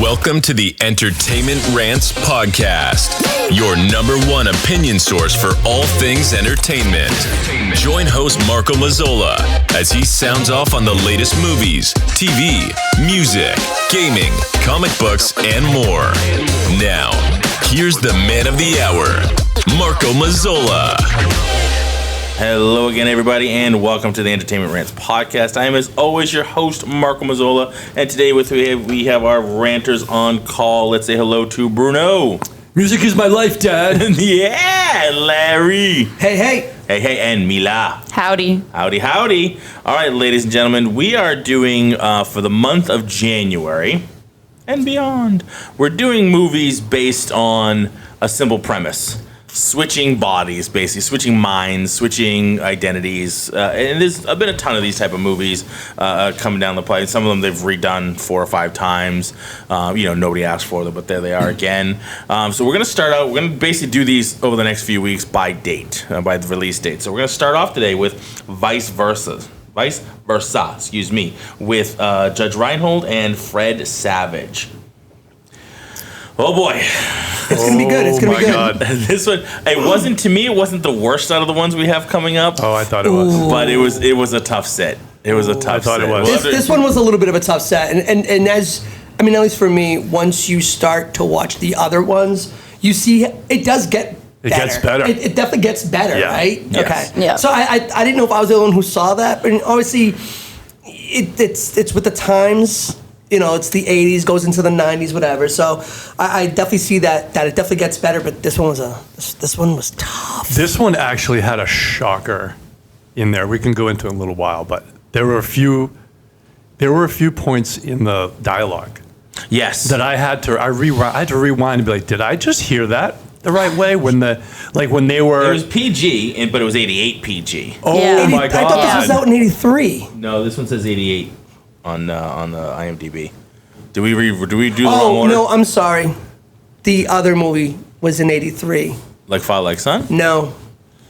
Welcome to the Entertainment Rants Podcast, your number one opinion source for all things entertainment. Join host Marco Mazzola as he sounds off on the latest movies, TV, music, gaming, comic books, and more. Now, here's the man of the hour, Marco Mazzola. Hello again, everybody, and welcome to the Entertainment Rants Podcast. I am, as always, your host, Marco Mazzola, and today we have our ranters on call. Let's say hello to Bruno. Music is my life, Dad. Yeah, Larry. Hey, hey. Hey, hey, and Mila. Howdy. Howdy, howdy. All right, ladies and gentlemen, we are doing, for the month of January and beyond, we're doing movies based on a simple premise. Switching bodies, basically, switching minds, switching identities, and there's been a ton of these type of movies coming down the pipe. Some of them they've redone 4 or 5 times. Nobody asked for them, but there they are again. So we're gonna start out. We're gonna basically do these over the next few weeks by date, by the release date. So we're gonna start off today with Vice Versa, with Judge Reinhold and Fred Savage. Oh boy. It's going to be good. It's going to be good. God. This one, it wasn't the worst out of the ones we have coming up. Oh, I thought it was. But it was a tough set. It was a tough set. I thought it was. This one was a little bit of a tough set. And at least for me, once you start to watch the other ones, you see it does get better. It gets better. It definitely gets better, Yeah. right? Yes. Okay. Yeah. So I didn't know if I was the only one who saw that, but obviously it's with the times. You know, it's the 80s, goes into the 90s, whatever. So I definitely see that it definitely gets better. But this one was tough. This one actually had a shocker in there. We can go into it in a little while, but there were a few points in the dialogue. Yes. That I had to rewind and be like, did I just hear that the right way? When they were. It was PG, but it was 88 PG. Oh Yeah. my God. I thought this was out in 83. No, this one says 88 on the IMDb. Do we do the wrong Oh, order? no, I'm sorry. The other movie was in 83. Like Father Like Son? No.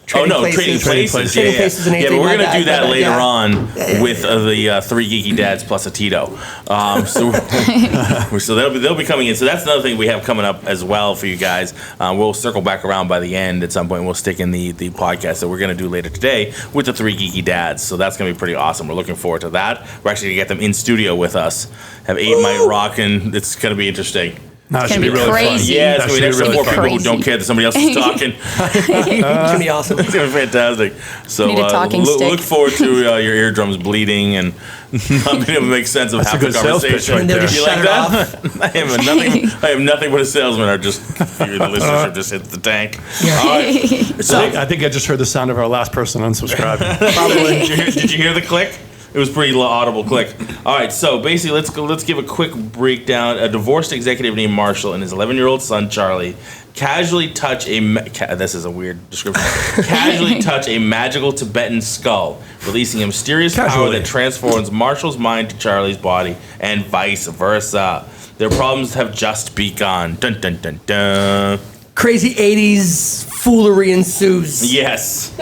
Trading Places Trading Places in Yeah, 83. but we're My going to bad, do that my bad, later yeah. on with the 3 geeky dads plus a Tito. So they'll be coming in. So that's another thing we have coming up as well for you guys. We'll circle back around by the end at some point. We'll stick in the podcast that we're going to do later today with the 3 geeky dads. So that's going to be pretty awesome. We're looking forward to that. We're actually going to get them in studio with us. Have 8 Might Rock, and it's going to be interesting. No, it It's should gonna be be really crazy. fun. Yeah, it's going to be really more fun. people who don't care that somebody else is talking. It's gonna be awesome. It's going to be fantastic. So Need a talking stick. look forward to your eardrums bleeding and not being able to make sense of That's half a the good sales pitch conversation. right there. Just You shut like it that? I am nothing but a salesman. The listeners have just hit the tank. All right. I think I just heard the sound of our last person unsubscribing. Probably. Did you hear the click? It was a pretty audible click. All right, so basically, let's give a quick breakdown. A divorced executive named Marshall and his 11-year-old son Charlie casually touch this is a weird description. Casually touch a magical Tibetan skull, releasing a mysterious power that transforms Marshall's mind to Charlie's body, and vice versa. Their problems have just begun. Dun dun dun dun. Crazy 80s foolery ensues. Yes.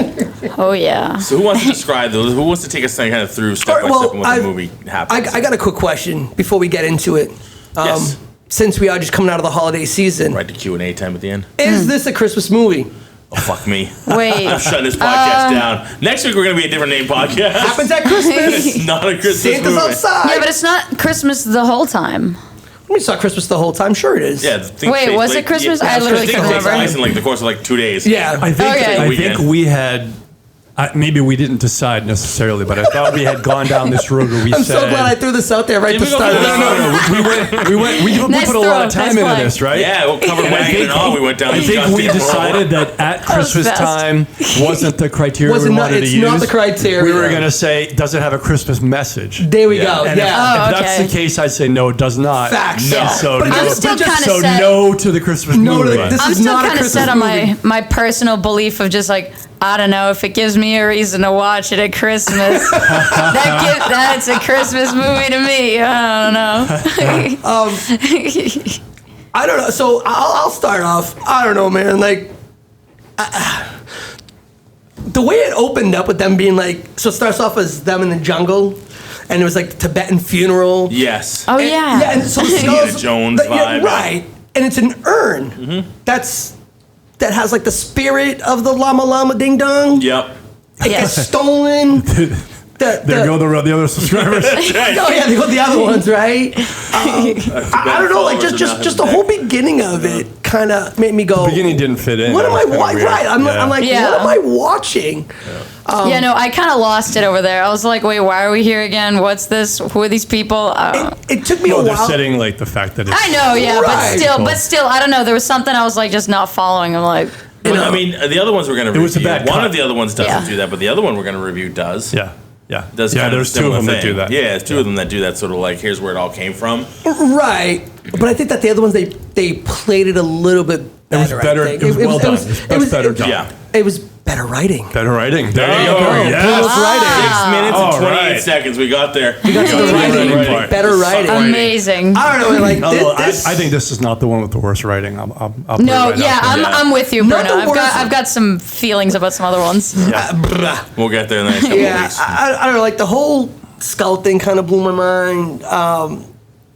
Oh, yeah. So who wants to describe those? Who wants to take us kind of through step by step what the movie happens? I got a quick question before we get into it. Yes. Since we are just coming out of the holiday season, Right to Q&A time at the end. is this a Christmas movie? Oh, fuck me. Wait. I'm shutting this podcast down. Next week, we're going to be a different name podcast. Happens at Christmas. It's not a Christmas Santa's movie. outside. Yeah, but it's not Christmas the whole time. We saw Christmas the whole time. Sure it is. Yeah, Wait, was it Christmas? I literally can't can't remember. place in the course of 2 days. Yeah. I think Okay. we had. Maybe we didn't decide necessarily, but I thought we had gone down this road where we I'm said. so glad I threw this out there right at the Did we start. go through We Nice put a lot of throw, time nice into play. this, right? Yeah, we'll cover wagon and all. We went down I the think we goddamn decided road. that at Christmas best. time wasn't the criteria we wanted to It's use. not the criteria. We were going to say, does it have a Christmas message? There we Yeah. go. And Yeah. if that's okay. the case, I'd say no, it does not. Facts. No, Yeah. so But no. I'm still So kinda set- no to the Christmas No to movie. the- this I'm is still not a kind of Christmas set on movie. my personal belief of just like, I don't know, if it gives me a reason to watch it at Christmas, that's a Christmas movie to me. I don't know. I don't know. So I'll start off. I don't know, man. Like, the way it opened up with them being like, so it starts off as them in the jungle, and it was like Tibetan funeral. Yes. Oh And- yeah. yeah, and so the Indiana skulls, Jones vibe. right? And it's an urn that has like the spirit of the llama llama ding dong. Yep. It gets stolen. There go the other subscribers. Oh yeah, they got the other ones, right? I don't know, like just the whole beginning of it kind of made me go. The beginning didn't fit in. What am I That was kinda watching? weird. Right, I'm like, Yeah. what am I watching? Yeah, no, I kind of lost it over there. I was like, wait, why are we here again? What's this? Who are these people? It took me Well, a they're while. setting like the fact that it's. I know, yeah, Right. but still, I don't know. There was something I was like just not following. I'm like, Well, I mean, the other ones we're going to review. was a bad One cut. of the other ones doesn't Yeah. do that, but the other one we're going to review does. Yeah. Yeah. Does Yeah. kind of There's a two of similar them that thing. do that. Yeah, it's two of them that do that sort of like, here's where it all came from. Right, but I think that the other ones they played it a little bit better. was better- I think. it was well done. It was better done. Yeah. It was better writing. Better writing. There you you go. go. Bruno's Yes. writing. 6 minutes and All 28 right. seconds. We got there. We got to the writing. Right. Better writing. amazing. I don't know, like Although this. I think this is not the one with the worst writing. I'll put it No, right yeah, out there. I'm with you, Not Bruno. the worst. I've got some feelings about some other ones. We'll get there in the next couple of Yeah, weeks. I don't know, like the whole skull thing kind of blew my mind.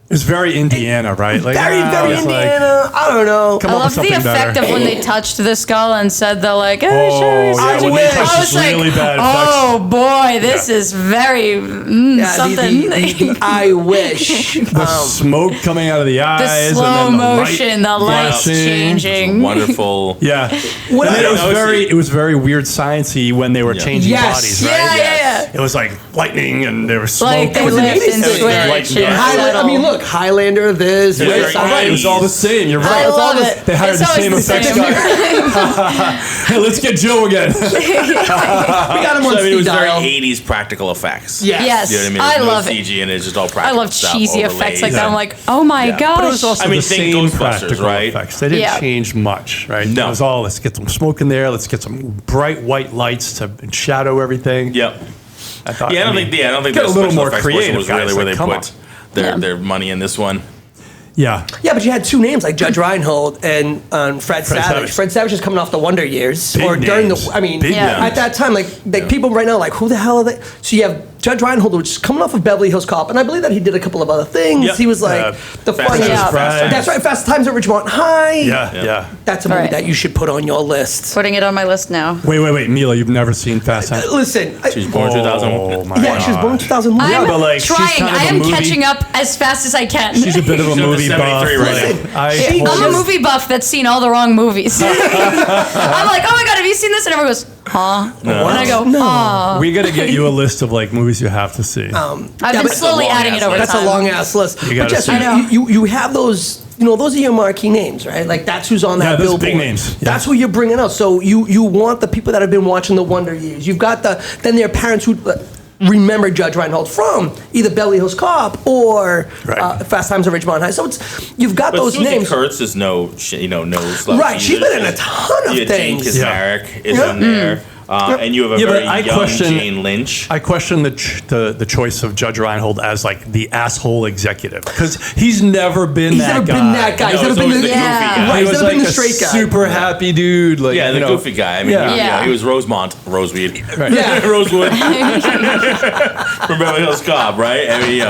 It's very Indiana, right? Like, Very it's like, Indiana. I don't know. Come I up love with the something effect better. of when they touched the skull and said they're like, oh, Oh, sure. yeah, sure." when they touch I this was like, really bad oh boy, this is very Yeah, something. the I wish. The smoke coming out of the eyes, slow and then the motion, the lights flashing. changing. Wonderful. Yeah, What and I then know it was very weird sciencey when they were changing Yes. bodies, Yeah, right? yeah. It was like lightning, and there was smoke. Like they It was an lift 80s and thing. switch. Like, and yeah. I settle. mean, look, Highlander, this, Yeah, Red very Sox. Right, it was all the same. You're right. I It was all love the- it. They hired It's the always same the effects same. guy. Hey, let's get Joe again. We got him on So, I mean, it was speed very dial. 80s practical effects. Yes. Yes. You know what I mean? I There's love no it. CG and it's just all I practical love stuff cheesy overlaid. effects like that. Yeah. I'm like, oh my gosh. But it was also I mean, the think same Ghostbusters, practical right? effects. They didn't Yeah. change much, right? No. It was all, let's get some smoke in there. Let's get some bright white lights to shadow everything. Yep. I thought. Yeah, I don't mean, think the get a little special more effects portion creative, was really guys, where like, they come put Yeah. their money in this one. Yeah. Yeah, but you had two names like Judge Reinhold and Fred Savage. Savage. Fred Savage is coming off the Wonder Years, Big or during names. the. I mean, Big Yeah. at that time, like people right now, are like who the hell are they? So you have Judge Reinhold, which is coming off of Beverly Hills Cop, and I believe that he did a couple of other things. Yep. He was like the Fast funny. Times at Fast That's right, Fast Times at Ridgemont High. Yeah. That's a movie Right. that you should put on your list. Putting it on my list now. Wait, Mila, you've never seen Fast Times? Listen, She was born in 2001. Oh my yeah, she was born in God. 2001. Yeah, I'm but, like, she's trying. kind of I a am movie- catching up as fast as I can. She's a bit of a She's up to movie buff. 73 right now. Like, I I'm a totally- movie buff that's seen all the wrong movies. I'm like, oh my god, have you seen this? And everyone goes, huh? And I go, huh. We got to get you a list of like movies you have to see. I've Yeah, been but- slowly That's a adding it over long-ass That's time. a long ass list. You But gotta yes, see it. I know. you have those. You know, those are your marquee names, right? Like that's who's on that Yeah, those billboard. big names. Yeah. That's who you're bringing out. So you want the people that have been watching the Wonder Years. You've got then their parents who remember Judge Reinhold from either Beverly Hills Cop or Right. Fast Times at Ridgemont High. So you've got But those Susan names. Kurtz is no slouch Right, she's either. been in a ton of Jane things. Kismarek is Yeah. on there. And you have a Yeah, but very I young question- Jane Lynch. I question the choice of Judge Reinhold as like the asshole executive because he's never been He's that never guy. been that guy. No, He's never it's been always the the goofy guy. Right, He he's was never like been the a straight guy. super happy dude. Like, Yeah, the you know, goofy guy. I mean, Yeah. he was Roseweed. Right. Yeah. Rosewood from Beverly Hills Cop, right? I mean,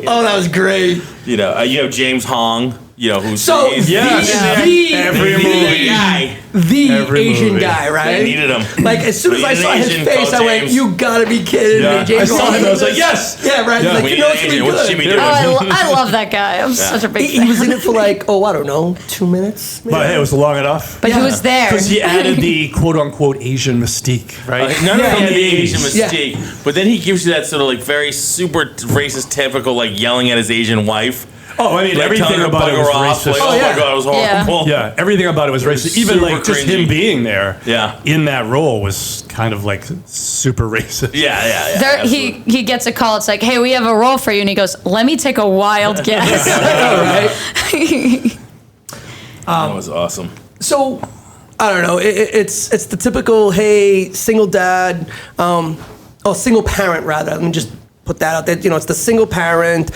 Oh, that was great. you have James Hong, who's So he's- Yes. the Every he's movie. the guy. the Every Asian movie. guy, right? They needed him. Like as soon as We I need saw an his Asian face, called I went, James. "You gotta be kidding Yeah. me!" James I saw Hong him. I was is like, this? yes. Yeah, right. Yeah. Like We you need know an it's gonna be Asian. What's good. Jimmy Oh, doing? I love that guy. I'm such a big He fan. was in it for like, I don't know, 2 minutes. maybe? But hey, it was long enough. But Yeah. who was there? Because he added the quote unquote Asian mystique, right? None Yeah. of them From the the Asian 80s. mistake, but then he gives you that sort of like very super racist, typical like yelling at his Asian wife. Oh, I mean, Like everything telling her about it bugger was off, racist. like, Oh, oh yeah. my god, it was horrible. Yeah, everything about it was racist. Even super like just him cringy. being there, Yeah. in that role was kind of like super racist. Yeah. There, absolutely. he gets a call. It's like, hey, we have a role for you, and he goes, let me take a wild guess. That was awesome. So I don't know. It's the typical hey single dad, single parent rather. Let me just put that out there. It's the single parent.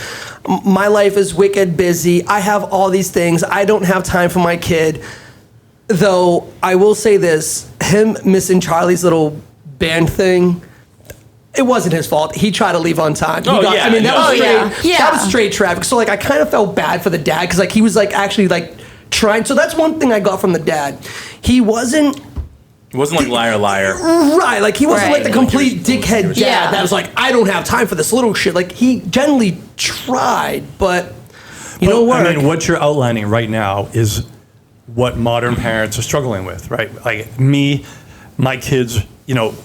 My life is wicked busy. I have all these things. I don't have time for my kid. Though I will say this: him missing Charlie's little band thing. it wasn't his fault. He tried to leave on time. Oh, yeah. I mean, that was straight. Yeah. That was straight traffic. So like, I kind of felt bad for the dad because like he was like actually like trying. So that's one thing I got from the dad. He wasn't. It wasn't like liar, liar. Right, like he wasn't Right. like the complete dickhead dad Yeah. that was like, I don't have time for this little shit. Like he generally tried, but I mean, what you're outlining right now is what modern parents are struggling with, right? Like me, my kids,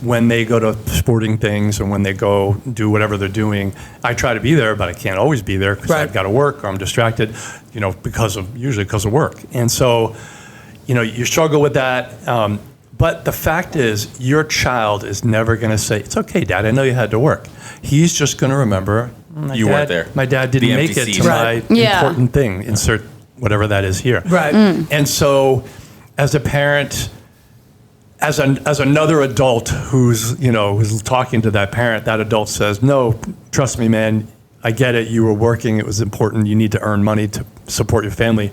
when they go to sporting things and when they go do whatever they're doing, I try to be there, but I can't always be there because Right. I've got to work or I'm distracted, usually because of work. And so, you struggle with that. But the fact is, your child is never going to say, "It's okay, Dad, I know you had to work." He's just going to remember, You weren't there. My dad didn't The make empty it seat. to Right. my Yeah. important thing. Insert whatever that is here. right. And so, as a parent, as another adult who's talking to that parent, that adult says, "No, trust me, man. I get it. You were working. It was important. You need to earn money to support your family."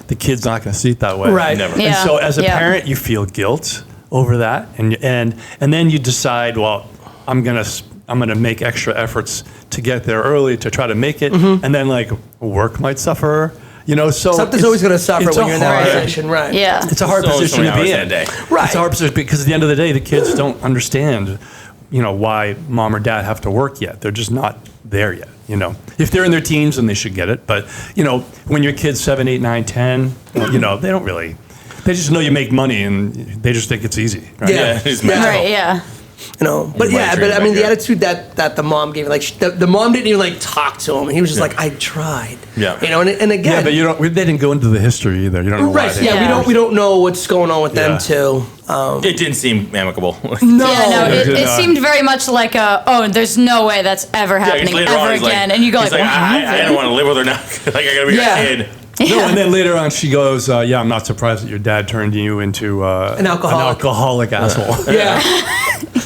The kid's not going to see it that way. Right. Never. And Yeah. so, as a Yeah. parent, you feel guilt over that, and then you decide, well, I'm gonna make extra efforts to get there early to try to make it, and then like work might suffer. So Something's it's- always going to suffer it's when a you're in that hard- position, right? Yeah. It's a hard It's only position so to many be hours in. in a day. Right. It's a hard position because at the end of the day, the kids don't understand, why mom or dad have to work yet. They're just not there yet. If they're in their teens, then they should get it. But when your kid's 7, 8, 9, 10, they don't really. They just know you make money and they just think it's easy. Right? Yeah. It's Yeah. magical. Right, yeah. But You might yeah, dream but I mean, the about it. attitude that the mom gave, like the mom didn't even like talk to him. He was just like, I tried. Yeah. And again, Yeah, but they didn't go into the history either. You don't know why. right? they- Yeah, Yeah. we don't know what's going on with them Yeah. too. It didn't seem amicable. No, Yeah, no, it did it not. seemed very much like there's no way that's ever Because happening later ever on, he's again. like, And you go he's like, what I happened? don't want to live with her now. Like, I gotta be Yeah. her kid. No, and then later on she goes, yeah, I'm not surprised that your dad turned you into An alcoholic. asshole. Yeah.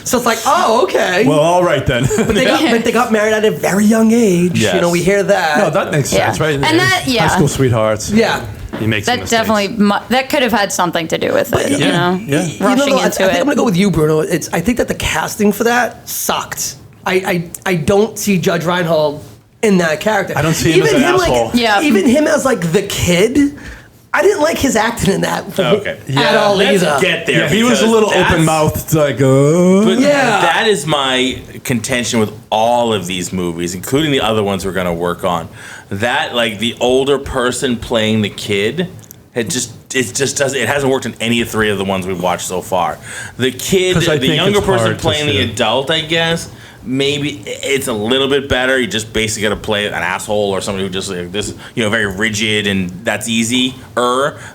So it's like, oh, okay. Well, all right then. but they got married at a very young age. Yes. We hear that. No, that makes Yeah. sense, right? And that- yeah. High school sweethearts. yeah. He makes some That mistakes. definitely, that could have had something to do with it, Yeah. Yeah. You Rushing though, I into think I'm it. gonna go with you, Bruno. I think that the casting for that sucked. I don't see Judge Reinhold in that character. I don't see him as an asshole. Yeah. Even him as like the kid. I didn't like his acting in that Okay. at all Let's either. get there. Yeah, he was a because little that's- open mouthed, like, But Yeah. that is my contention with all of these movies, including the other ones we're going to work on. That, like, the older person playing the kid, it hasn't worked in any three of the ones we've watched so far. The kid, 'Cause I the think younger it's person hard to playing the see. adult, I guess. Maybe it's a little bit better. You just basically got to play an asshole or somebody who just like this, very rigid, and that's easier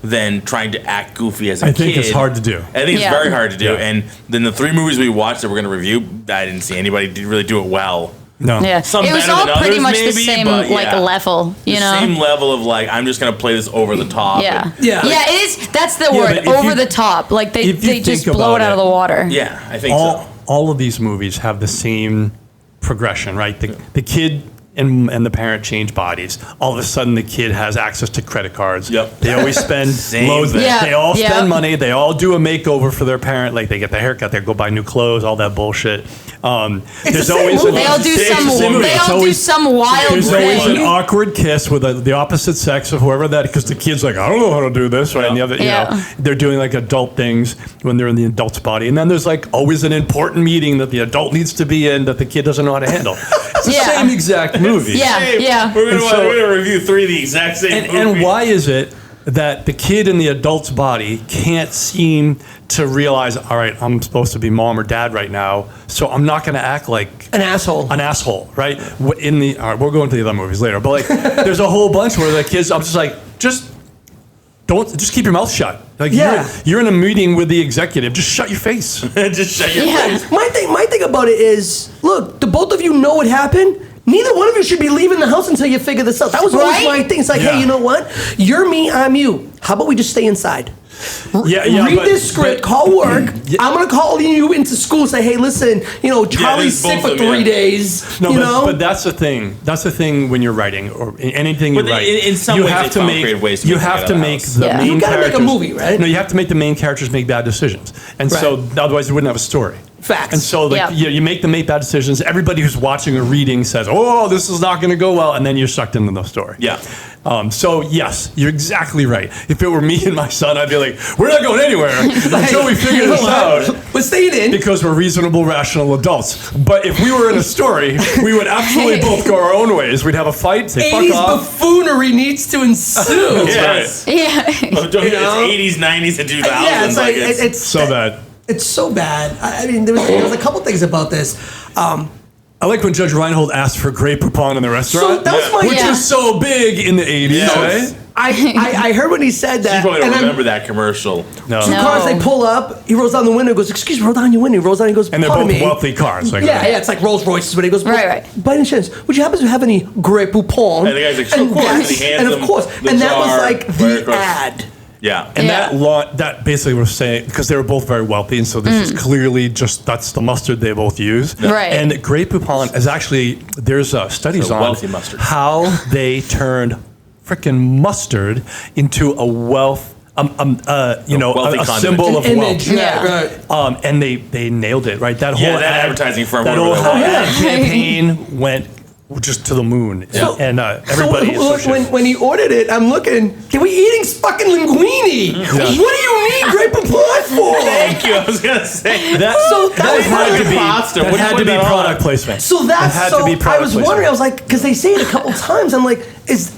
than trying to act goofy as a I kid. think it's hard to do. I think Yeah. it's very hard to do. Yeah. And then the three movies we watched that we're going to review, I didn't see anybody really do it well. No. Yeah, Some it was better all than pretty others, much the maybe, same but like yeah. level, The same level of like, I'm just going to play this over the top. Yeah. and- Yeah. Yeah, it is. That's the but word. if Over you- the top. Like they if you just think blow it about out of it, the water. yeah, I think so. all of these movies have the same progression, right? The kid and the parent change bodies. All of a sudden, the kid has access to credit cards. Yep. They always spend Same loads. thing. Yeah, They all yeah. spend money. They all do a makeover for their parent. Like they get the haircut, they go buy new clothes, all that bullshit. There's the same always movie. They all do it's the same movie. They It's all do always- some wild There's always an thing. awkward kiss with the opposite sex of whoever that, because the kid's like, I don't know how to do this, right? And the other, Yeah. they're doing like adult things when they're in the adult's body. And then there's like always an important meeting that the adult needs to be in that the kid doesn't know how to handle. It's the Yeah. same exact movie. Yeah, Hey, yeah. We're And so- going to review three of the exact same movies. And why is it that the kid in the adult's body can't seem to realize, all right, I'm supposed to be mom or dad right now, so I'm not going to act like An asshole. an asshole, right? All right, we'll go into the other movies later, but like, there's a whole bunch where the kids, I'm just like, just keep your mouth shut. Like, Yeah. you're in a meeting with the executive, just shut your face. Just shut your Yeah. face. My thing about it is, look, the both of you know what happened. Neither one of you should be leaving the house until you figure this out. That was always Right? my thing. It's like, Yeah. hey, you know what? You're me, I'm you. How about we just stay inside? Read but- this script, but- call work. I'm gonna call you into school and say, hey, listen, Charlie's there's sick both for of them, 3 yeah. days. No, but that's the thing. That's the thing when you're writing or anything you But write. in some you ways have they to found make creative ways to you get them have out to of the make house. the Yeah. main You gotta make a characters. movie, right? No, you have to make the main characters make bad decisions, and so otherwise you wouldn't have a story. Facts. And so like you make them make bad decisions. Everybody who's watching or reading says, "Oh, this is not going to go well," and then you're sucked into the story. Yeah. So yes, you're exactly right. If it were me and my son, I'd be like, "We're not going anywhere until we figure this out." We're staying in Because we're reasonable, rational adults. But if we were in a story, we would absolutely both go our own ways. We'd have a fight, say, "Fuck 80s off." buffoonery needs to ensue. Yes. Yeah. It's 80s, 90s, and 2000s. Yeah, it's like it's So bad. It's so bad. I mean, there was a couple things about this. I like when Judge Reinhold asked for Grey Poupon in the restaurant, that was my- which was so big in the 80s, Yes. right? I heard when he said that. You probably don't and remember that commercial. No. Two cars, they pull up. He rolls down the window. Goes, "Excuse me, roll down your window." He rolls down. He goes, And they're "Pardon both me." wealthy cars. Like Yeah, it's like Rolls Royces, but he goes, Right. By any chance, would you happen to have any Grey Poupon? And the guy's like, "Sure, of course." And he hands and of them course, the and that was jar like right the across. ad. Yeah. And Yeah. that basically was saying, because they were both very wealthy, and so this is clearly that's the mustard they both use. Right. And Grey Poupon is actually, there's studies So on wealthy mustard. how they turned frickin' mustard into a wealth, wealthy a condiment. symbol of Image, wealth. yeah, right. And they nailed it, right? That whole Yeah, that advertising firm, that whatever whole they were. ad campaign went just to the moon. So- And everybody So associated. when he ordered it, I'm looking. Can we eating fucking linguine? What do you need Grey Poupon for? Thank you. I was going to say. So that was had my to be, pasta. that What had do to you be put that on? product placement. So that's It had so. to be I product was placement. wondering. I was like, because they say it a couple times. I'm like,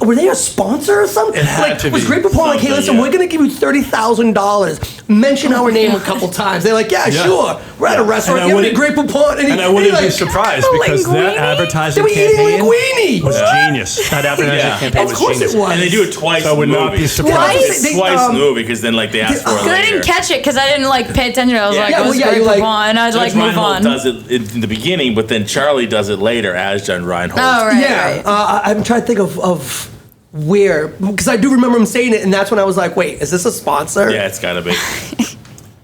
were they a sponsor or something? It had to was be. Grey Poupon like, hey, Something, listen, yeah. we're gonna give you $30,000. Mention our name a couple times. They're like, yeah, sure. We're at a restaurant. And I Give me wouldn't- Grey Poupon. And I wouldn't be surprised because that advertising They were eating campaign linguine. was genius. That advertising Yeah. campaign Of was course genius. it was. And they do it twice So I in would the not movie. be surprised. Twice? It's twice in the movie because then like they ask for it Because I later. didn't catch it because I didn't like pay attention. I was Yeah. like, Yeah, "What's well, yeah, Grey you're like- Poupon?" I'd Judge like move Reinhold on. does it in the beginning, but then Charlie does it later as Judge Reinhold. Oh right, Yeah, right. I'm trying to think of where, because I do remember him saying it, and that's when I was like, wait, is this a sponsor? Yeah, it's got to be. It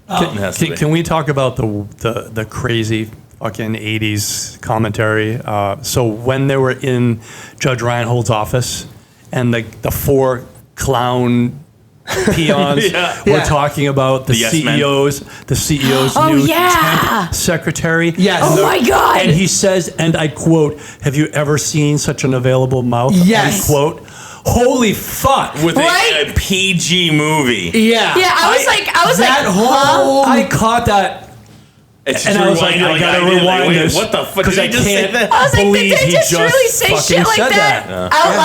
has to be. Can we talk about the crazy fucking 80s commentary? So when they were in Judge Reinhold's office and the four clown peons Yeah. were Yeah. talking about the Yes men. CEO's Oh, new yeah. temp secretary. Yes. Oh my God. And he says, and I quote, "Have you ever seen such an available mouth?" Yes. Unquote. Holy fuck. With Right? a PG movie. Yeah. Yeah, I was like, That whole. I caught that. It's And I was like, I gotta did, rewind wait, this. What the fuck? 'cause Did I he just say can't- that? I was like, believe did they he just just really say fucking shit like said that that. out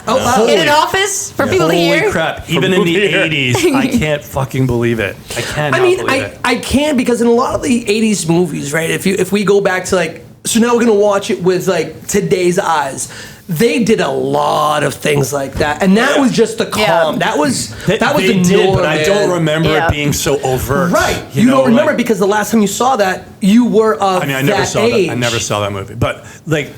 loud loud. in an office for people to Holy hear? crap. Even in the here. 80s, I can't fucking believe it. I cannot I mean, believe it. I can, because in a lot of the 80s movies, right, if we go back to like, so now we're going to watch it with like today's eyes. They did a lot of things like that, and that was just the calm. Yeah. That was They the did, norm, but I don't man. remember Yeah. it being so overt. Right, you know, don't remember like- because the last time you saw that, you were of I mean, I never that saw age. that. I never saw that movie. But like,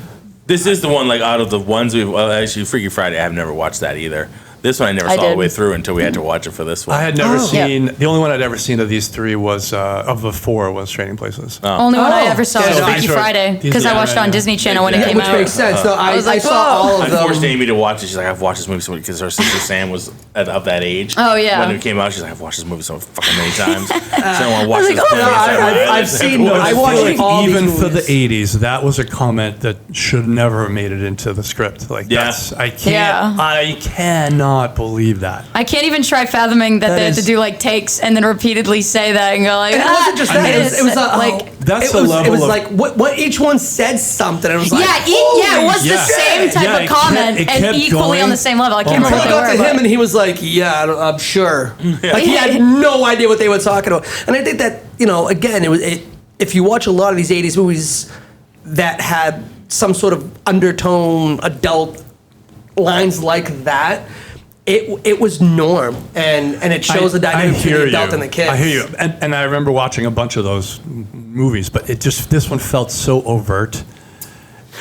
This is the one, like, out of the ones we've... Well, actually, Freaky Friday, I've never watched that either. This one I never I saw all the did. way through until we had to watch it for this one. I had never Oh. seen. The only one I'd ever seen of these three was of the four was Trading Places. Only one I ever saw Yeah, was no, Freaky these were- Friday these because are- I watched it on yeah. Disney Channel when it Yeah, came Which out. makes sense. So I was like, saw oh. all I of them. forced Amy to watch it. She's like, I've watched this movie so because her sister Sam was of that age. Oh, yeah. When it came out, she's like, I've watched this movie so fucking many times. She don't want to watch I was this. like, oh, movie. no, So I've I just have to seen watch those. it. I watched feel like all these even for the movies. 80s, that was a comment that should never have made it into the script. Like, Yeah. that's, I can't, Yeah. I cannot believe that. I can't even try fathoming that That they have to is- do like takes and then repeatedly say that and go like, And it wasn't just that. It was like, That's it the was, level It was of- like what each one said something. It was like, yeah, it was Yeah. the same type Yeah, of it comment kept- it and kept equally going. on the same level. I can't Oh my remember Until what I they got were. to him but- and he was like, yeah, I'm sure. Like he had no idea what they were talking about. And I think that, again, if you watch a lot of these 80s movies that had some sort of undertone, adult lines like that, it was norm. And it shows the dynamic between the adult and the kids. I hear you. And I remember watching a bunch of those movies, but this one felt so overt.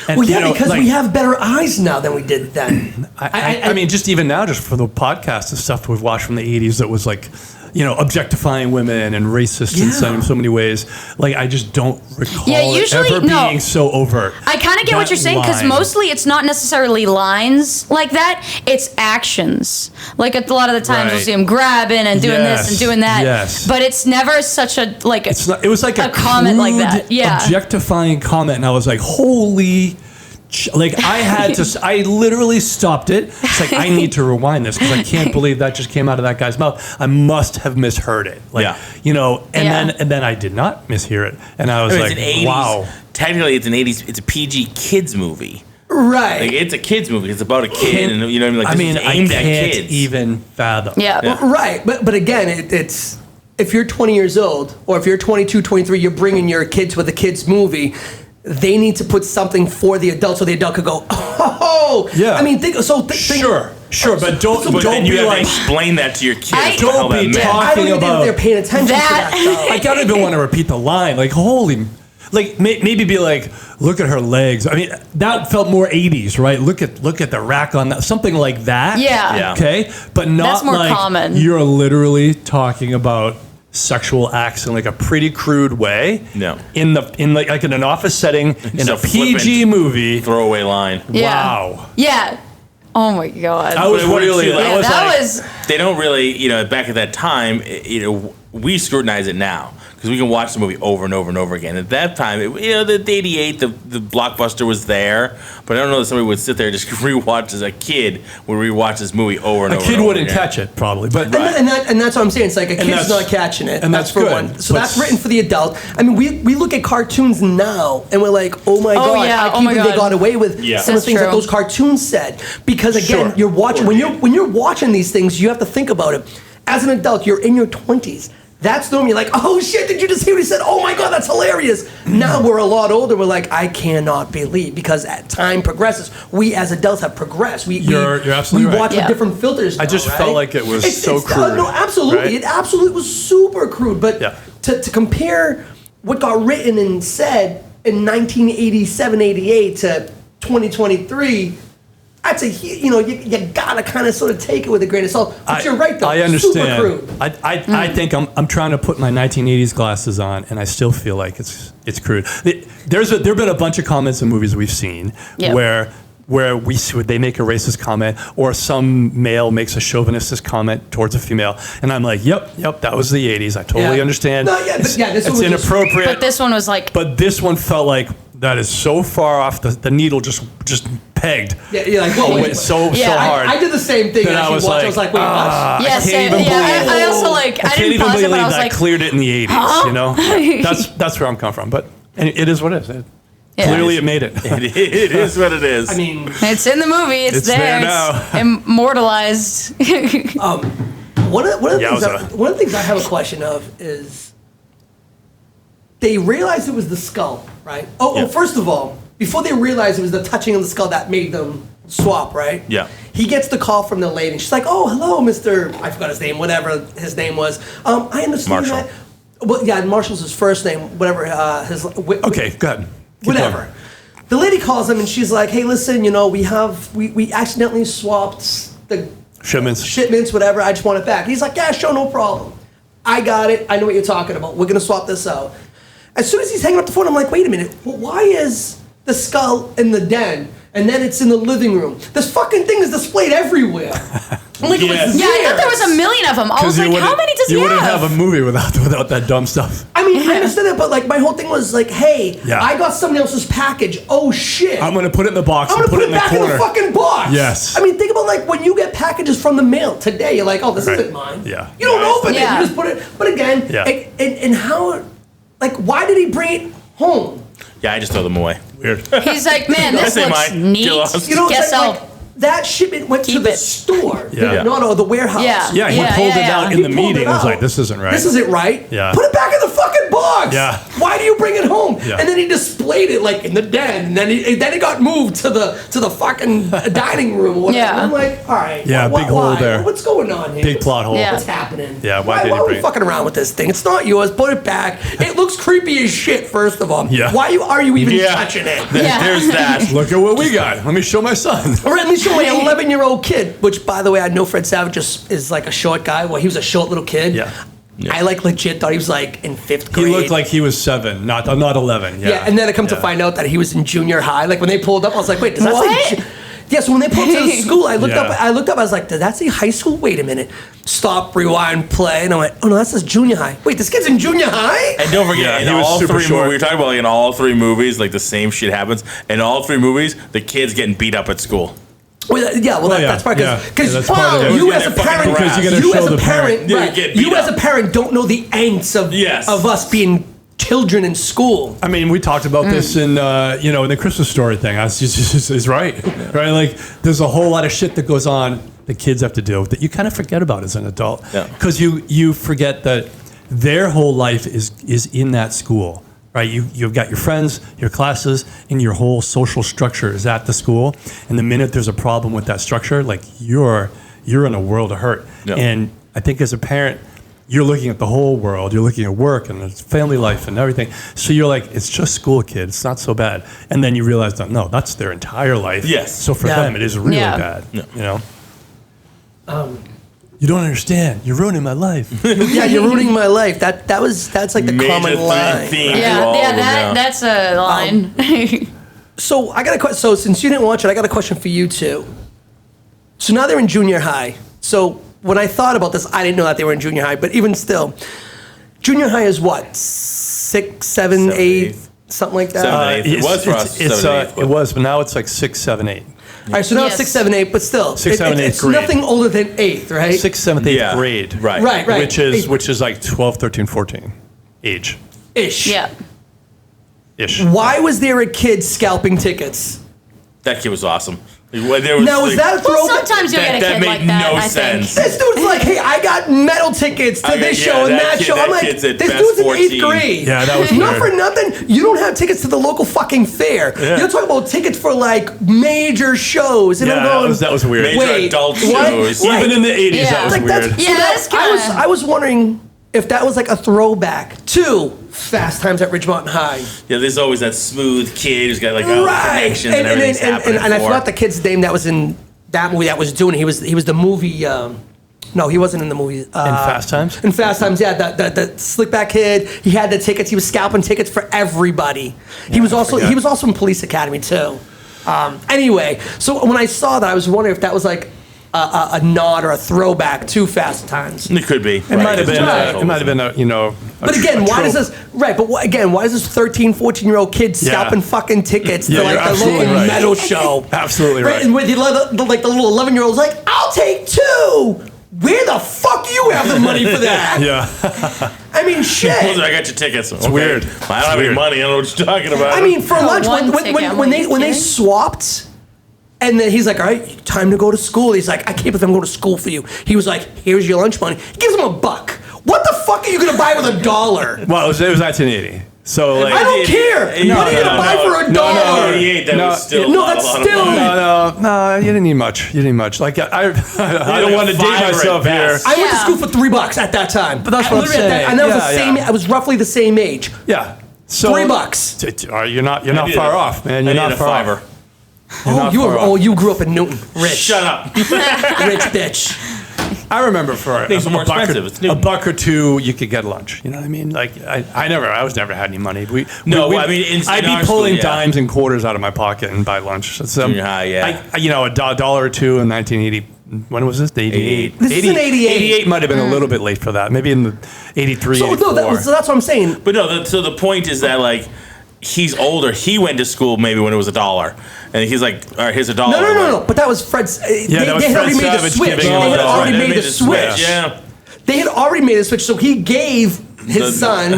And, Well, yeah, you know, because like, we have better eyes now than we did then. I mean, just even now, just for the podcast, the stuff we've watched from the 80s that was like objectifying women and racist in so many ways. Like, I just don't recall it ever being so overt. I kind of get what you're saying, because mostly it's not necessarily lines like that. It's actions. Like, a lot of the times we'll see him grabbing and doing this and doing that. Yes. But it's never such a, like, it was like a comment like that. Yeah. Objectifying comment, and I was like, holy... Like, I literally stopped it. It's like, I need to rewind this because I can't believe that just came out of that guy's mouth. I must have misheard it. Like, and then I did not mishear it. And I was like, wow. Technically, it's an 80s, it's a PG kids movie. Right. Like, it's a kids movie. It's about a kid, and you know what I mean? Like, I aimed can't at kids. even fathom. Yeah. Well, right. But again, it's... If you're 20 years old, or if you're 22, 23, you're bringing your kids with a kids movie, they need to put something for the adult so the adult could go, oh, yeah. I mean, think, sure, but don't you be have like, to explain that to your kids. don't be talking I don't even about think they're paying attention to that. Like, I don't even want to repeat the line. Like, holy, like maybe be like, look at her legs. I mean, that felt more 80s, right? Look at the rack on that, something like that. Yeah. Okay, but not That's more like common. You're literally talking about sexual acts in like a pretty crude way. No. In like in an office setting, in a PG movie. Throwaway line. Yeah. Wow. Yeah. Oh my God. I was really. Yeah, that was. They don't really, back at that time, we scrutinize it now because we can watch the movie over and over and over again. At that time, the 88, the blockbuster was there, but I don't know that somebody would sit there and just rewatch as a kid would rewatch this movie over and over. A kid and over wouldn't again. catch it probably, but And that's what I'm saying. It's like a kid's not catching it, and that's that's for good. one. So But that's written for the adult. I mean, we look at cartoons now, and we're like, oh my God, yeah, I can't believe they got away with some of the That's things that true. those cartoons said. Because again, Sure. you're watching when you're watching these things, you have to think about it. As an adult, you're in your 20s. That's normal. You're like, oh shit, did you just hear what he said? Oh my God, that's hilarious. Now we're a lot older. We're like, I cannot believe, because as time progresses, we as adults have progressed. You're absolutely we watch right. with different filters now, I just right? felt like it was so crude. No, absolutely. right? It absolutely was super crude. But Yeah. to compare what got written and said in 1987, 88 to 2023, I'd say, you gotta kind of sort of take it with a grain of salt. But you're right, though. I understand. Super crude. I think I'm trying to put my 1980s glasses on, and I still feel like it's crude. There have been a bunch of comments in movies we've seen where they make a racist comment, or some male makes a chauvinistic comment towards a female, and I'm like, yep, that was the 80s. I totally understand. No, this one it's was inappropriate. But this one was like. But this one felt like that is so far off the needle, just pegged. Yeah, you're like, whoa, wait. So hard. I did the same thing. Then I was like, wait, what? Yes, I can't even believe I also like. I didn't pause it, but I was like, cleared it in the 80s. That's where I'm coming from. But it is what it is. Clearly, it made it. It is what it is. I mean, it's in the movie. It's there now. It's immortalized. one of the things I have a question of is they realized it was the skull, right? Well, first of all, before they realized it was the touching of the skull that made them swap, right? Yeah. He gets the call from the lady. She's like, "Oh, hello, Mr. I forgot his name, whatever his name was. I understand Marshall. that." Well, yeah, Marshall's his first name, whatever. Okay, go ahead. Keep Whatever. going. The lady calls him and she's like, "Hey, listen, we accidentally swapped the shipments, whatever. I just want it back." And he's like, "Yeah, sure, no problem. I got it. I know what you're talking about. We're gonna swap this out." As soon as he's hanging up the phone, I'm like, "Wait a minute. Well, why is the skull in the den and then it's in the living room? This fucking thing is displayed everywhere." I'm like, Yeah, I thought there was a million of them. I was like, how many does he have? You wouldn't have a movie without that dumb stuff. I mean, I understand that, but like my whole thing was like, hey, I got somebody else's package. Oh shit! I'm gonna put it in the box. I'm gonna put it in the back corner. in the fucking box. Yes. I mean, think about like when you get packages from the mail today. You're like, oh, this isn't mine. Yeah. You don't open it. You just put it. But again, and how, like, why did he bring it home? Yeah, I just throw them away. Weird. He's like, man, this looks neat. You know, Guess like that shipment went to the store. Yeah. No, the warehouse. Yeah, he pulled it out in the meeting. It was like, this isn't right. This isn't right. Yeah. Put it back in the fucking box. bucks. Yeah. Why do you bring it home? Yeah. And then he displayed it like in the den. And then it got moved to the fucking dining room or whatever. Yeah. And I'm like, all right. Yeah, big hole why? there. What's going on here? Big plot hole. Yeah. What's happening? Yeah, why did he are bring we it? fucking around with this thing? It's not yours. Put it back. It looks creepy as shit, first of all. Yeah. Why are you even Yeah. touching it? Yeah. There's that. Look at what we got. Let me show my son. Or at least show my 11-year-old kid, which, by the way, I know Fred Savage is like a short guy. Well, he was a short little kid. Yeah. I legit thought he was like in 5th grade. He looked like he was 7, not 11. Yeah, and then I come to find out that he was in junior high. Like when they pulled up, I was like, wait, does that say? What? Yeah, so when they pulled up to the school, I looked Yeah. up. I was like, does that say high school? Wait a minute. Stop, rewind, play, and I went, oh no, that says junior high. Wait, this kid's in junior high? And don't forget, Yeah, in he was all super three short. movies, we were talking about like in all 3 movies, like the same shit happens. In all 3 movies, the kid's getting beat up at school. Well, that's part Yeah, because that's part of it. you Yeah, as a they're fucking parent, Because you gotta you show as a the parent. parent, Yeah, you right, get beat you as up. a parent don't know the angst of us being children in school. I mean, we talked about this in in the Christmas story thing. Is right, right? Like, there's a whole lot of shit that goes on that kids have to deal with that you kind of forget about as an adult, Yeah. because you forget that their whole life is in that school, right? You've got your friends, your classes, and your whole social structure is at the school. And the minute there's a problem with that structure, like you're in a world of hurt. Yeah. And I think as a parent, you're looking at the whole world. You're looking at work and it's family life and everything. So you're like, it's just school, kid. It's not so bad. And then you realize that, no, that's their entire life. Yes. So for Yeah. them, it is really Yeah. bad. You don't understand. You're ruining my life. Yeah, you're ruining my life. That's like the Major common line. theme through Yeah, all yeah, of them, that's a line. So I got a question. So since you didn't watch it, I got a question for you too. So now they're in junior high. So when I thought about this, I didn't know that they were in junior high. But even still, junior high is what, 6, 7, 7, 8, 8. something like that. 7, 8. It was for us, 7, 8, It was, but now it's like 6, 7, 8. All right, so now it's Yes. 6, 7, 8, but still, 6, 7, 8 it's grade. nothing older than 8th, right? 6th, 7th, 8th Yeah. grade. Right. Right. Which is like 12, 13, 14 age. Ish. Yeah. Ish. Why was there a kid scalping tickets? That kid was awesome. There was, Now, is that a Well, throwback? sometimes you'll That- get a that kid made like that. no I sense. think. This dude's like, hey, I got metal tickets to Okay, this yeah, show and that that kid- show. that I'm like, kid's at this best dude's in 8th 14. grade. Yeah, that was Not weird. for nothing, you don't have tickets to the local fucking fair. Yeah. You're talking about tickets for like major shows. And Yeah, I'm going, that was weird. Major wait, adult what? shows. Right. Even in the 80s, Yeah. that was Like, weird. that's, Yeah, that's kinda- I was wondering if that was like a throwback to Fast Times at Ridgemont High. Yeah, there's always that smooth kid who's got like all the connections and, everything's happening and I for. forgot the kid's name that was in that movie that was doing. He was the movie. No, he wasn't in the movie. In Fast Times? In Fast Times, yeah, the slick back kid. He had the tickets. He was scalping tickets for everybody. He was also in Police Academy too. Anyway, so when I saw that, I was wondering if that was like a nod or a throwback to Fast Times. It could be. It might have been. It might have been a. But again, why does this? Right, but why does this 13, 14-year-old kid scalping fucking tickets to Yeah, like you're the absolutely local right. metal show? Absolutely right. And with the little 11-year-old's like, I'll take 2. Where the fuck you have the money for that? Yeah. I mean, shit. I got your tickets. It's weird. I don't have any money. I don't know what you're talking about. I mean, for lunch one when ticket, I'm when like, they kidding? swapped. And then he's like, all right, time to go to school. He's like, I can't believe I'm going to school for you. He was like, here's your lunch money. He gives him $1. What the fuck are you going to buy with $1? Well, it was 1980. So like. I don't care. What are you going to buy for $1? no. 88, that No, was still no, not that's a lot of still- money. No, you didn't need much. You didn't need much. Like I don't want to date $5 myself at here. best. I went to Yeah. school for $3 at that time. But that's what I'm Literally at that- saying. And that was Yeah, the same. yeah. I was roughly the same age. Yeah. So $3. You're not needed far a- off, man. I You're not needed a far $5. off. You're not far off. You grew up in Newton. Rich. Shut up. Rich bitch. I remember for Things are more expensive. It's new. a buck or two, you could get lunch. You know what I mean? Like I was never had any money. No, I mean, in I'd our be pulling school, yeah. dimes and quarters out of my pocket and buy lunch. So, Junior high, yeah. a dollar or two in 1980. When was this? The 88. This is in 88. 88 might have been a little bit late for that. Maybe in the 83. So, no, 84. so that's what I'm saying. But no, so the point is that like he's older. He went to school maybe when it was $1, and he's like, all right, here's $1. No. But that was Fred's. that was they had Fred already made the Savage switch. giving They him had $1. already That made the switch. Yeah. They had already made a switch, so he gave his The- son,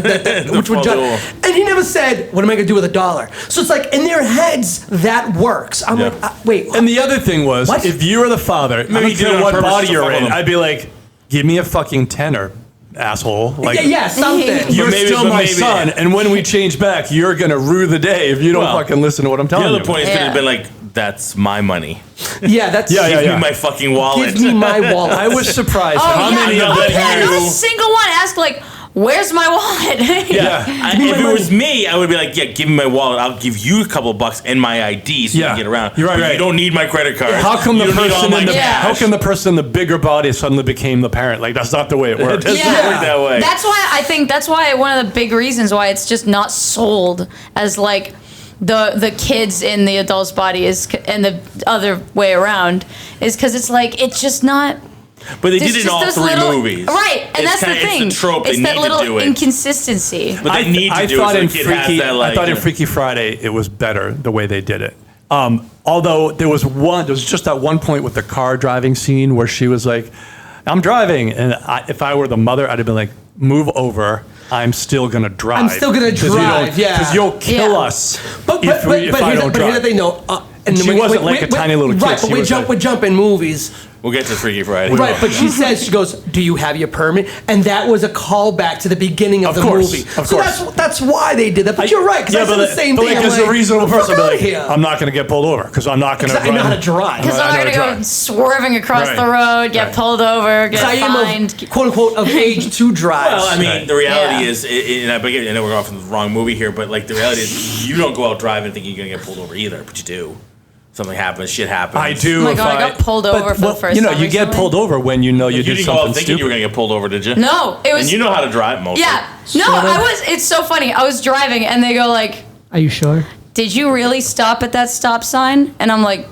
which would full- and he never said, "What am I going to do with $1?" So it's like in their heads that works. I'm Yeah. like, wait. And the other thing was, What? if you were the father, I Maybe don't he did it care on what purpose body to you're fuck in, with him. I'd be like, give me a fucking tenner. asshole. Like, yeah, something. you're But maybe- still but my maybe- son, and when we change back, you're gonna rue the day if you don't Well, fucking listen to what I'm The telling you. other point is could Yeah. have been like, that's my money. Yeah, that's Yeah, Give yeah. me my fucking wallet. Give me my wallet. I was surprised Oh, how yeah. many No, of the but parents. Not a single one asked like, "Where's my wallet?" Yeah. If it was me, I would be like, yeah, give me my wallet. I'll give you a couple bucks and my ID so you Yeah. can get around. You're right, But right. You don't need my credit card. How come You the don't need all person my in the cash. how come the person in the bigger body suddenly became the parent? Like that's not the way it works. doesn't work that way. That's why I think that's why one of the big reasons why it's just not sold as like the kids in the adult's body is and the other way around is because it's like it's just not. But they there's did it in just all those 3 little- movies. right? And It's that's the kinda- thing. It's the trope. It's They that need little to do it. inconsistency. But they need to do thought it in so the kid has Freaky, that, like, I thought in Freaky Friday it was better the way they did it. Although there was just that one point with the car driving scene where she was like, "I'm driving," and if I were the mother, I'd have been like, "Move over. I'm still gonna drive. I'm still gonna drive, yeah. because you'll kill Yeah. us But if I don't here's the drive." thing, though. And she wasn't like a tiny little kid. Right, but She was like- we jump in movies. We'll get to Freaky Friday. Right, but she says, she goes, "Do you have your permit?" And that was a callback to the beginning of the course, movie. of So course. that's why they did that. But you're right, because I said the same but thing. like, I'm as a reasonable person, fuck I'd be outta like, here. I'm not going to get pulled over because I'm not going to. I know how to drive. Because I I'm know not how gonna to go drive. swerving across Right. the road, get Right. pulled over, get I am fined. of, quote unquote of age to drive. Well, I mean, Right. the reality Yeah. is, and I know we're off in the wrong movie here, but like the reality is, you don't go out driving thinking you're gonna get pulled over either, but you do. Something happens, shit happens. I do. Oh my if God, I got pulled over for the first You know, time you get recently. pulled over when you know you You did didn't go out something thinking you were stupid. gonna get pulled over, did you? No, it was. And you know how to drive most. Yeah. No, I was. It's so funny. I was driving and they go like, Are you sure? "Did you really stop at that stop sign?" And I'm like,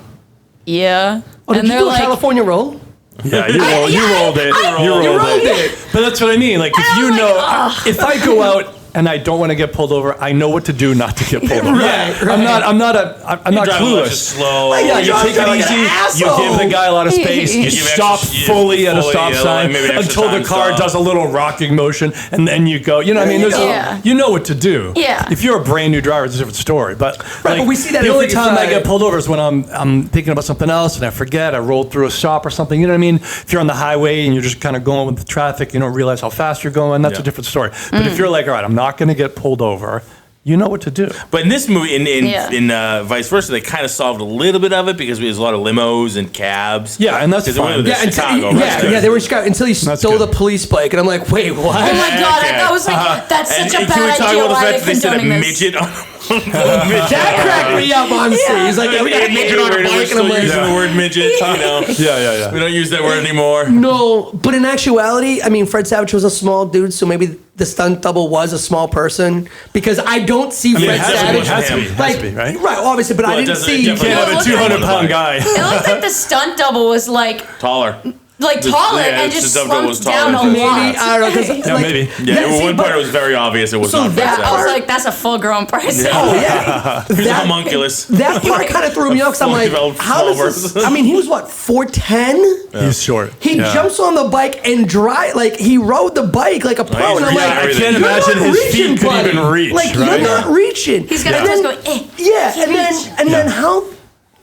"Yeah." Oh, did and you do a California roll? Yeah, you rolled it. You You rolled rolled it. it. But that's what I mean. Like, if I you was like, know, ugh. if I go out and I don't want to get pulled over, I know what to do not to get pulled over. Right, right. I'm not You're driving clueless. just slow. Yeah, you You're take it driving like an easy. You asshole. give the guy a lot of space. You You give stop extra- you fully at a fully, stop yeah, sign maybe an extra until the time car stop. does a little rocking motion, and then you go. You know, what I mean, there's Yeah. you know what to do. Yeah. If you're a brand new driver, it's a different story. But Right, but we see that the in only Freaky time I Friday. get pulled over is when I'm thinking about something else and I forget. I rolled through a stop or something. You know what I mean? If you're on the highway and you're just kind of going with the traffic, you don't realize how fast you're going. That's Yeah. a different story. But if you're like, all right, I'm not going to get pulled over. You know what to do. But in this movie, Yeah. in vice versa, they kind of solved a little bit of it because there's a lot of limos and cabs. Yeah, and that's 'Cause they went fine. to Yeah, Chicago. until, right? they were in Chicago until he That's stole good. the police bike, and I'm like, wait, what? Oh my God, Okay. that was like, that's such a can we bad talk idea. about the Why fact are that they they said a condoning this? midget on That cracked me up on stage. He's like, yeah, we got a midget on a We're bike, and still I'm like, using the word midget, you know. Yeah. We don't use that word anymore. no. But in actuality, I mean, Fred Savage was a small dude, so maybe the stunt double was a small person because I don't see mean, Fred it has to be, Savage it has to be, it has like to be, right? obviously, but Well, I it didn't doesn't- see. it definitely Yeah, Can't have a look like- 200-pound guy. It looked like the stunt double was like Taller. taller yeah, and the just stunt double was slumped down a taller. lot. Maybe I don't know. 'cause, Yeah, like, maybe. Yeah, at see, one but- point it was very obvious it was So not Fred that- I was Savage. like, that's a full-grown person. Oh yeah, He's a that, homunculus. that part kind of threw me off because I'm Fully like, developed how does small this? person. I mean, he was what 4'10". He's short. He Yeah. jumps on the bike and drive like he rode the bike like a pro. he's and I'm really like, I I can't You're imagine not his reaching, feet could buddy. even reach. Like right? you're not reaching. He's got Yeah. a toes going, eh. Yeah, and then how?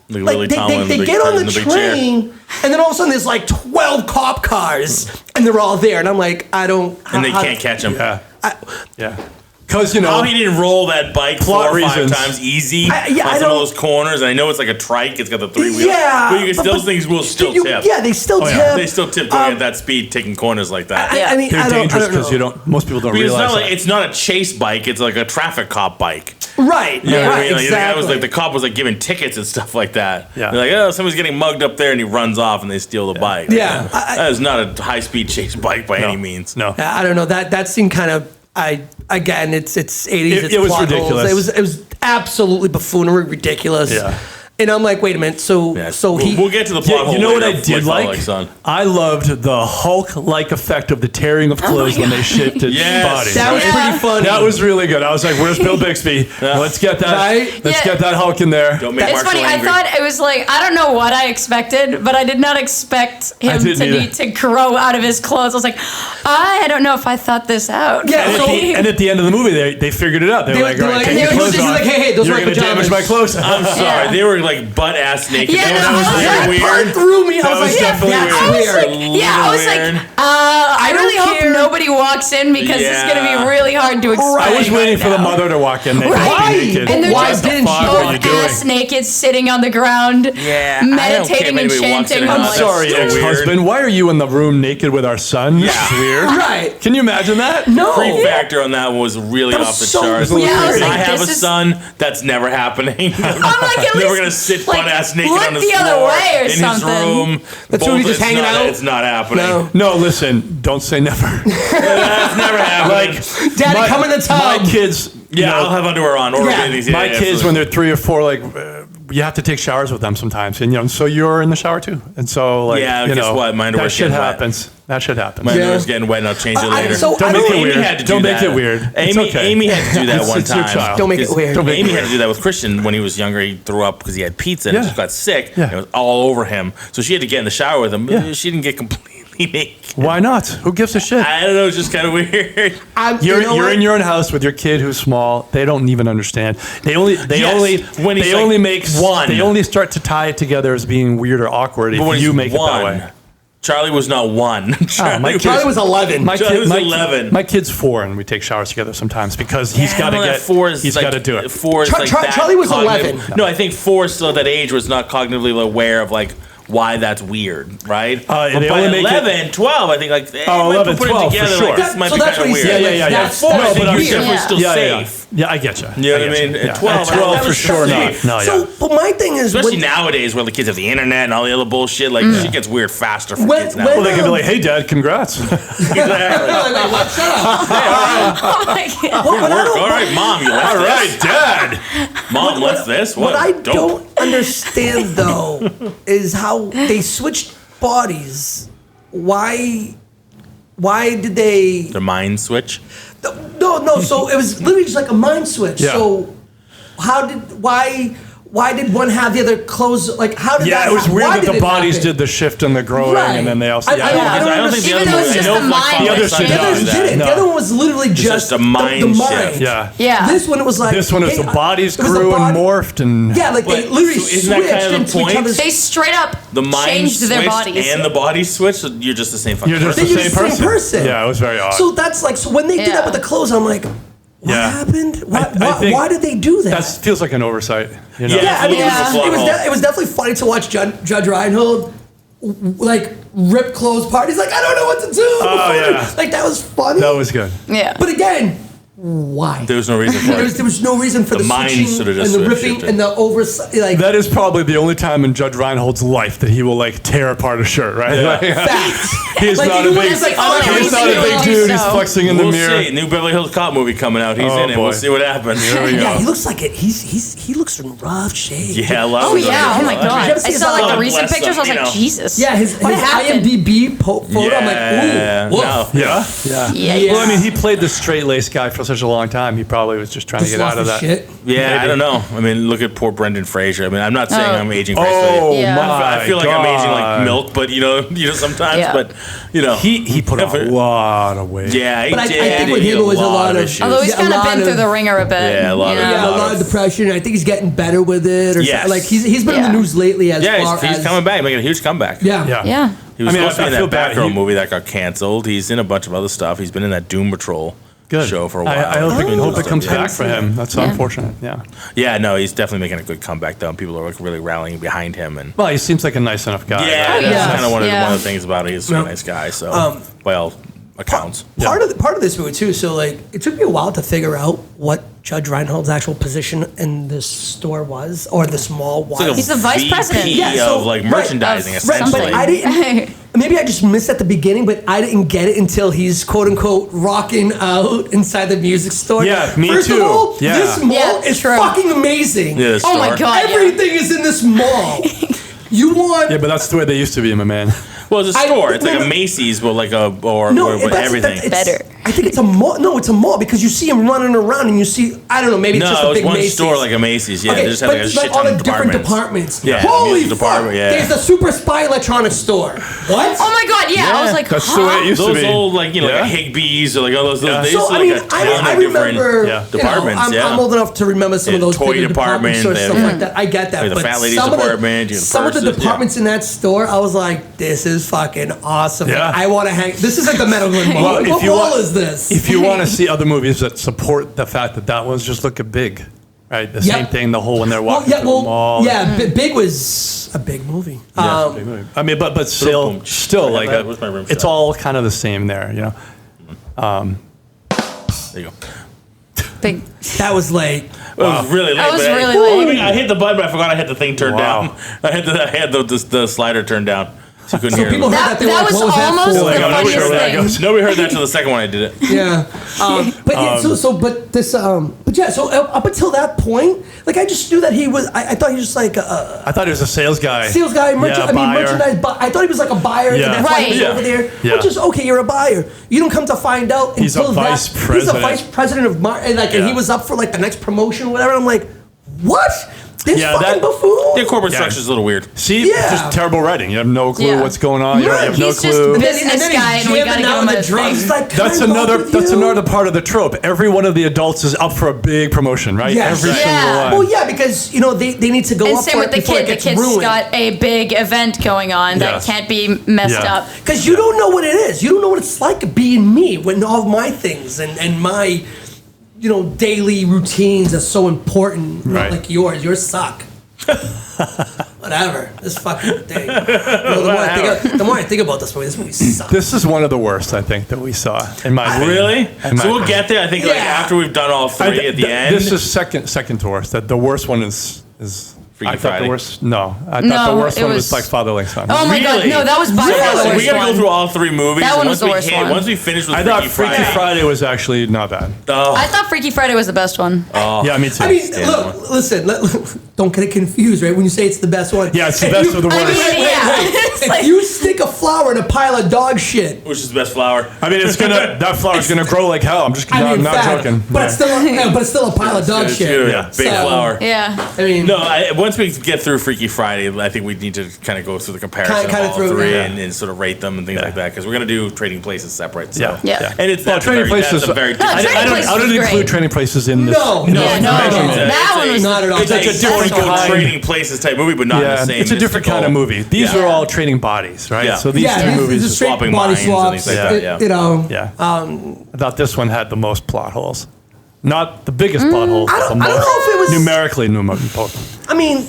Like Like Lily they, Tomlin in they the big get on in the big chair. train, and then all of a sudden there's like 12 cop cars, and they're all there, and I'm like, I don't. And they how- can't catch him. Yeah. I, Yeah. Because, you know, How he didn't roll that bike Plot 4 or 5 reasons. times easy Yeah, on I some of don't- those corners, and I know it's like a trike. It's got the 3 wheels. yeah, but you can, those things will still tip. Yeah, they still tip. yeah. They still tip going at that speed, taking corners like that. I mean, they're I don't dangerous because know. you don't. Most people don't Because realize that. it's not a chase bike; it's like a traffic cop bike. Right, You know what I right, mean? Like, exactly. the guy was like, the cop was like giving tickets and stuff like that. Yeah. They're like, oh, somebody's getting mugged up there, and he runs off, and they steal the bike. Yeah. That is not a high speed chase bike by any means. No. I don't know that seemed kind of. Again, it's 80s. It's It was plot holes. ridiculous. It was absolutely buffoonery, ridiculous. Yeah. And I'm like, wait a minute. So Yeah, he. we'll get to the plot Yeah, hole you know what I later, did Follow like? Son. I loved the Hulk-like effect of the tearing of clothes when they shifted Yes. bodies. that was Yeah. pretty funny. That was really good. I was like, "Where's Bill Bixby? Let's get that. Right? Let's Yeah. get that Hulk in there." Don't make It's Marshall funny. angry. I thought it was like I don't know what I expected, but I did not expect him didn't to either. need to grow out of his clothes. I was like, I don't know if I thought this out. Yeah, And, so- and at the end of the movie, they figured it out. They were like, "All right, take they your were clothes just on. like, hey, those You're are my gonna damage pajamas." my clothes." I'm sorry. Yeah. They were like butt ass naked. Yeah, that was That really part weird. threw me. I was was like, definitely that's weird. weird. I was Weird. like, I don't really hope care. nobody walks in because it's going to Yeah. be really hard to explain. I was waiting for the now. mother to walk in. They Why? naked. And they're Why just didn't she What are you both doing? ass naked, sitting on the ground, Yeah, I don't care meditating if and anybody walks in chanting. or I'm not. like, Sorry, That's so ex-husband. Why are you in the room naked with our son? This is weird. Right. Can you imagine that? No. Creep factor on that was really That was off the so charts. weird. Yeah, I was like, I have a this is- son. That's never happening. I'm like, at Never least, gonna sit like, butt ass naked look on the the floor other way or in something. his room. That's when he's just hanging out? It's not happening. No. No, listen. Don't say never. That's never happening. Daddy, come in the tub. My kids. you Yeah, know, I'll have underwear on or Yeah. panties. Yeah, my yeah, kids, absolutely. when they're 3 or 4, like you have to take showers with them sometimes, and so you're in the shower too, and so like Yeah, you guess know what? My underwear's that shit getting wet. happens. That shit happens. My Yeah. underwear's getting wet and I'll change it I- later. so Don't I make don't- it Amy weird. had to do Don't make that. it weird. It's Amy, okay. Amy had to do that It's- one it's your time. child. Don't make it 'Cause weird. Don't make Amy it had to do that with Christian when he was younger. He threw up because he had pizza and Yeah. it just got sick. Yeah. And it was all over him. So she had to get in the shower with him. Yeah. She didn't get completely naked. Why not? Who gives a shit? I don't know. It's just kind of weird. You're, you know you're what? in your own house with your kid who's small. They don't even understand. They only When he's like only make one. They only start to tie it together as being weird or awkward if But when you he's make it that way. Charlie was not one. Charlie was 11. Charlie was 11. My kid's 4, and we take showers together sometimes because he's got to get. He's got to do it. 4 is like that Charlie was cognitive- 11. No, I think 4 is still at that age was not cognitively aware of like why that's weird, right? But they by only make it- 11, 12, I think like Oh, 11, 12 for together, sure. like, this might So be that's kind what of he's weird. saying. Yeah. That's 4, I think but you're I'm definitely yeah. still safe. Yeah, I get you. You know what I mean? At 12, At 12 that for was sure safe. not. No, So, yeah. but my thing is, Especially when, nowadays where the kids have the internet and all the other bullshit, like shit gets weird faster for When- kids now. when- Well, they can be like, "Hey, Dad, congrats." Exactly. Oh my God. what I Work. don't- All right, Mom, you left All this? right, Dad. Mom left this? What I Dope. don't understand though is how they switched bodies. Why did they? The mind switch? No. So it was literally just like a mind switch. Yeah. So why did one have the other clothes? Like how did that? Yeah, it was happen? weird Why that the did it bodies happen? did the shift and the growing, Right. and then they also. I Yeah, don't I don't think the Even other though one. it's I just know the like mind Father The other Son shit The does others does that. didn't. No. The other one was literally just a mind the shift. mind. Yeah. Yeah. This one it was like This one is hey, the bodies it was the grew and body- morphed and. Yeah, like they But- literally so isn't that switched kind of the into each point? other's. They straight up The mind changed their switched bodies. and the body switched. So you're just the same fucking You're just person. the You're same the same person. Yeah, it was very odd. So that's like so when they did Yeah. that with the clothes, I'm like, what Yeah. happened? I think Why did they do that? That feels like an oversight. You know? yeah, I mean, Yeah. it was definitely funny to watch Judge Reinhold like rip clothes apart. He's like, I don't know what to do. Oh, yeah. Like that was funny. That was good. Yeah. But again, why? There was no reason for it. There was no reason for The the, mind switching should've and just the switched ripping it. and the oversight. Like That is probably the only time in Judge Reinhold's life that he will like tear apart a shirt, right? Yeah. Like, facts. he's Like, not even a when big. it's like, oh, no, He's not a big so. dude. He's flexing in the We'll mirror. see. New Beverly Hills Cop movie coming out. He's Oh, in it. boy. We'll see what happens. Yeah, he looks like it. He looks in rough shape. Yeah, a lot Oh of yeah! Oh my Did god! you ever I see his saw like other- the recent bless pictures. I was them, like, you know. Jesus. Yeah, his What happened? IMDb photo. I'm like, ooh, woof. no. Yeah, yeah. Yeah. Well, I mean, he played the straight-laced guy for such a long time. He probably was just trying to Just get lost out of his that. shit. Yeah, I Maybe. don't know. I mean, look at poor Brendan Fraser. I mean, I'm not saying Oh. I'm aging Oh gracefully. Yeah. my! I feel like I'm aging like God. milk, but you know sometimes. Yeah. But you know, He put on a lot of weight. Yeah, he But I did. think with He him had it was a lot of- issues. Although he's Yeah, a kind of lot been through of- the ringer a bit. Yeah, a lot you of- know? Yeah, a lot lot of of- depression. I think he's getting better with it. Or Yes. something. Like he's been in Yeah. the news lately as yeah, far he's as coming back, making a huge comeback. Yeah. Yeah. Yeah. He was I mean, supposed to I be in feel that bad. Batgirl He- movie that got canceled. He's in a bunch of other stuff. He's been in that Doom Patrol Good. show for a while. I hope, Doing hope stuff, it comes yeah. back for him. That's Yeah. unfortunate. Yeah. Yeah, no, he's definitely making a good comeback though, and people are like really rallying behind him. And Well, he seems like a nice enough guy. yeah, right? that's yeah. kind of one of Yeah. the things about it. He's a nice guy. So by all accounts, Part of this movie too. So like, it took me a while to figure out what Judge Reinhold's actual position in this store was, or this mall was. It's like a He's the vice VP president. Yeah, so- of like right, merchandising, of essentially. Right, but I didn't. Maybe I just missed at the beginning, but I didn't get it until he's quote unquote rocking out inside the music store. Yeah, me First too. of all, Yeah. this mall Yeah, is true. fucking amazing. Yeah, the Oh my store. god! yeah. Everything is in this mall. You want? Yeah, but that's the way they used to be, my man. Well, it's a store. It's like a Macy's, but like with everything. Better. I think it's a mall. No, it's a mall because you see him running around and you see, I don't know, maybe it's just a big one Macy's. store like a Macy's. Yeah, they just have like a shit all ton the of different departments. departments. Yeah, Holy music fuck! department, yeah. There's the Super Spy Electronics store. What? Oh my god, yeah. I was like, That's the way it used to Those be. old like like a Higbee's or like all those. They used So to I like mean, a ton I of different remember departments. I'm old enough to remember some of those toy bigger department department, stores, stuff like that. I get that. like the but fat ladies some department, some of the departments in that store, I was like, this is fucking awesome. Yeah. I want to hang. This is like the Metal Glen Mall. Well, What mall is this? If you want to see other movies that support the fact that that one's just looking big, right? The same thing, the whole when they're walking through the mall. Big was a big movie. Yeah, big movie. I mean, but still like Where's my rim it's shot? all kind of the same there, you know. There you go. big. That was late. It was really late. That was but really late. I hit the button, but I forgot I had the thing turned Wow. down. I had the slider turned down, so you couldn't So hear people me. heard that. They were That like, was what was that almost for? the I'm not funniest sure where that thing. goes. Nobody heard that till the second one I did it. Yeah, so up until that point, like I just knew that he was. I thought he was just like a I thought he was a sales guy. sales guy, buyer. merchandise. But I thought he was like a buyer, Yeah. and that's why he was Right. over there. Yeah. Which is okay. You're a buyer. You don't come to find out He's a until vice He's a president. vice president of and Yeah. he was up for like the next promotion, or whatever. I'm like, what? This Yeah, fucking that- buffoon. Their corporate Yeah. structure is a little weird. See, Yeah. just terrible writing. You have no clue Yeah. what's going on. You Right. have no He's just clue. the business guy, and we gotta give him a drugs. thing. Like, That's can I walk another. with That's you? another part of the trope. Every one of the adults is up for a big promotion, right? Yes. Every Right. single Yeah. one. Well, yeah, because they need to go And up same for with it the before kid. it The gets kid's ruined. got a big event going on Yeah. that can't be messed Yeah. up. Because you don't know what it is. You don't know what it's like being me when all of my things and my, daily routines are so important. Not Right. like yours. Yours suck. Whatever. This fucking thing. The more I think about this movie sucks. This is one of the worst, I think, that we saw. In my opinion. Really? In my So we'll opinion. get there. I think like Yeah. after we've done all three at the end. This is second to worst. That the worst one is. Freaky I thought Friday. the worst. No, I thought No, the worst it one was- was like Fatherless Son. Oh my god, Really? no, that was by far the So worst we gotta one. go through all three movies. That and one once was the we worst hit, one. Once we finish with I thought Freaky Freaky Friday. Friday was actually not bad. I thought Freaky Friday was the best one. Yeah, me too. I mean, Stand look, listen, don't get it confused, right? When you say it's the best one. Yeah, it's the best of the I worst. mean, yeah. It's If like- you stick a flower in a pile of dog shit, Which is the best flower? I mean, that flower's gonna grow like hell. I'm just I'm not fact, joking. But it's still a pile of dog It's shit. good. Yeah. Big So- flower. Yeah. I mean, No, once we get through Freaky Friday, I think we need to kind of go through the comparison Kinda of all through, three yeah. and sort of rate them and things like that because we're gonna do Trading Places separate. So. Yeah. Yeah. And it's that's Trading a very, Places. That's a very No, different. Trading I Places don't was include great. Trading Places in this. No, in no, this Yeah, no, conversation. that one was not at all. It's like a That's different kind. Trading Places type movie, but not Yeah, the same. it's a different kind of movie. These Yeah. are all trading bodies, right? Yeah. So these yeah, two this movies. is a straight swapping body minds and swaps. things like that, yeah. Yeah. Um, I thought this one had the most plot holes. Not the biggest plot holes, but the I don't most. know if it was- numerically numerous. I mean,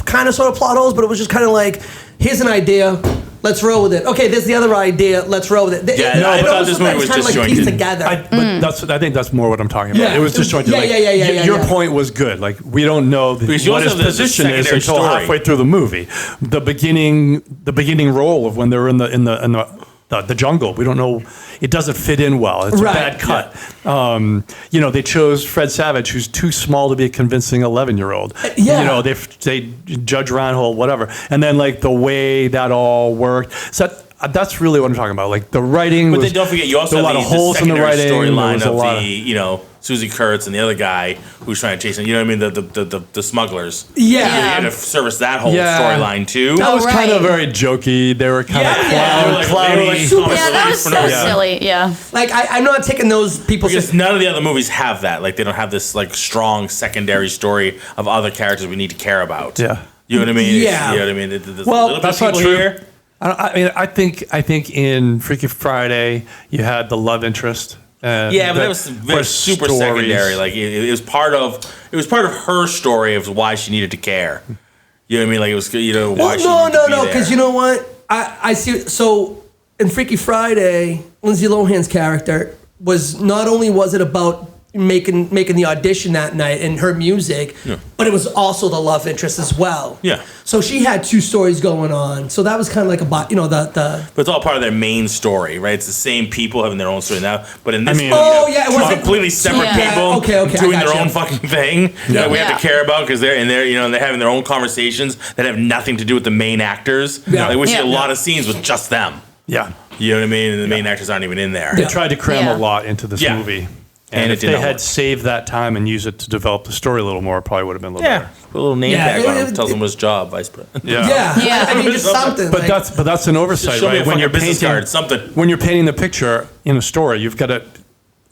kind of sort of plot holes, but it was just kind of like, here's an idea, let's roll with it. Okay, there's the other idea, let's roll with it. Yeah, no, I but thought this movie was kind of like disjointed. pieced together. I think that's more what I'm talking about. Yeah. It was disjointed. Yeah, like, yeah, Your yeah. point was good. Like we don't know Because you what also his have the position is secondary until story. halfway through the movie. The beginning role of when they're in the jungle. We don't know. It doesn't fit in well. It's Right. a bad cut. They chose Fred Savage, who's too small to be a convincing 11-year-old. Yeah. They judge Reinhold, whatever. And then like the way that all worked. So that's really what I'm talking about. Like the writing. But was, then don't forget, you also there were have a lot of holes in the secondary writing. There storyline was a of lot the Susie Kurtz and the other guy who's trying to chase him. You know what I mean? The smugglers. Yeah. You had to service that whole Yeah. storyline too. That was kind of right. very jokey. They were kind Yeah, of yeah. They were like clowny. super- Yeah, that was for so no reason. silly. Yeah. Like, I'm not taking those people. Because none of the other movies have that. Like they don't have this like strong secondary story of other characters we need to care about. Yeah. You know what I mean? Yeah. You know what I mean? There's a little Well, bit of that's not people true. here. I think in Freaky Friday you had the love interest. Yeah, but that was very super secondary. Like it was part of her story of why she needed to care. You know what I mean? Like it was why she needed to be No, there. because you know what? I see. So in Freaky Friday, Lindsay Lohan's character was not only was it about making the audition that night and her music, but it was also the love interest as well. Yeah. So she had two stories going on. So that was kind of like the. But it's all part of their main story, right? It's the same people having their own story now, but in this, mean- it was completely separate Yeah. people Okay, I doing their gotcha. own fucking thing that we have Yeah. to care about because they're having their own conversations that have nothing to do with the main actors. Yeah. Like we see Yeah. a lot of scenes with just them. Yeah. You know what I mean? And the main actors aren't even in there. They tried to cram Yeah. a lot into this Yeah. movie. And And it if did they not had work. saved that time and used it to develop the story a little more, it probably would have been a little Yeah. better. Put a little name Yeah, tag on him. it- Tells him his job, vice president. Yeah. Yeah. I mean, just something. But like, that's an oversight, Show me right? a fucking business card, something. When you're painting the picture in a story, you've got to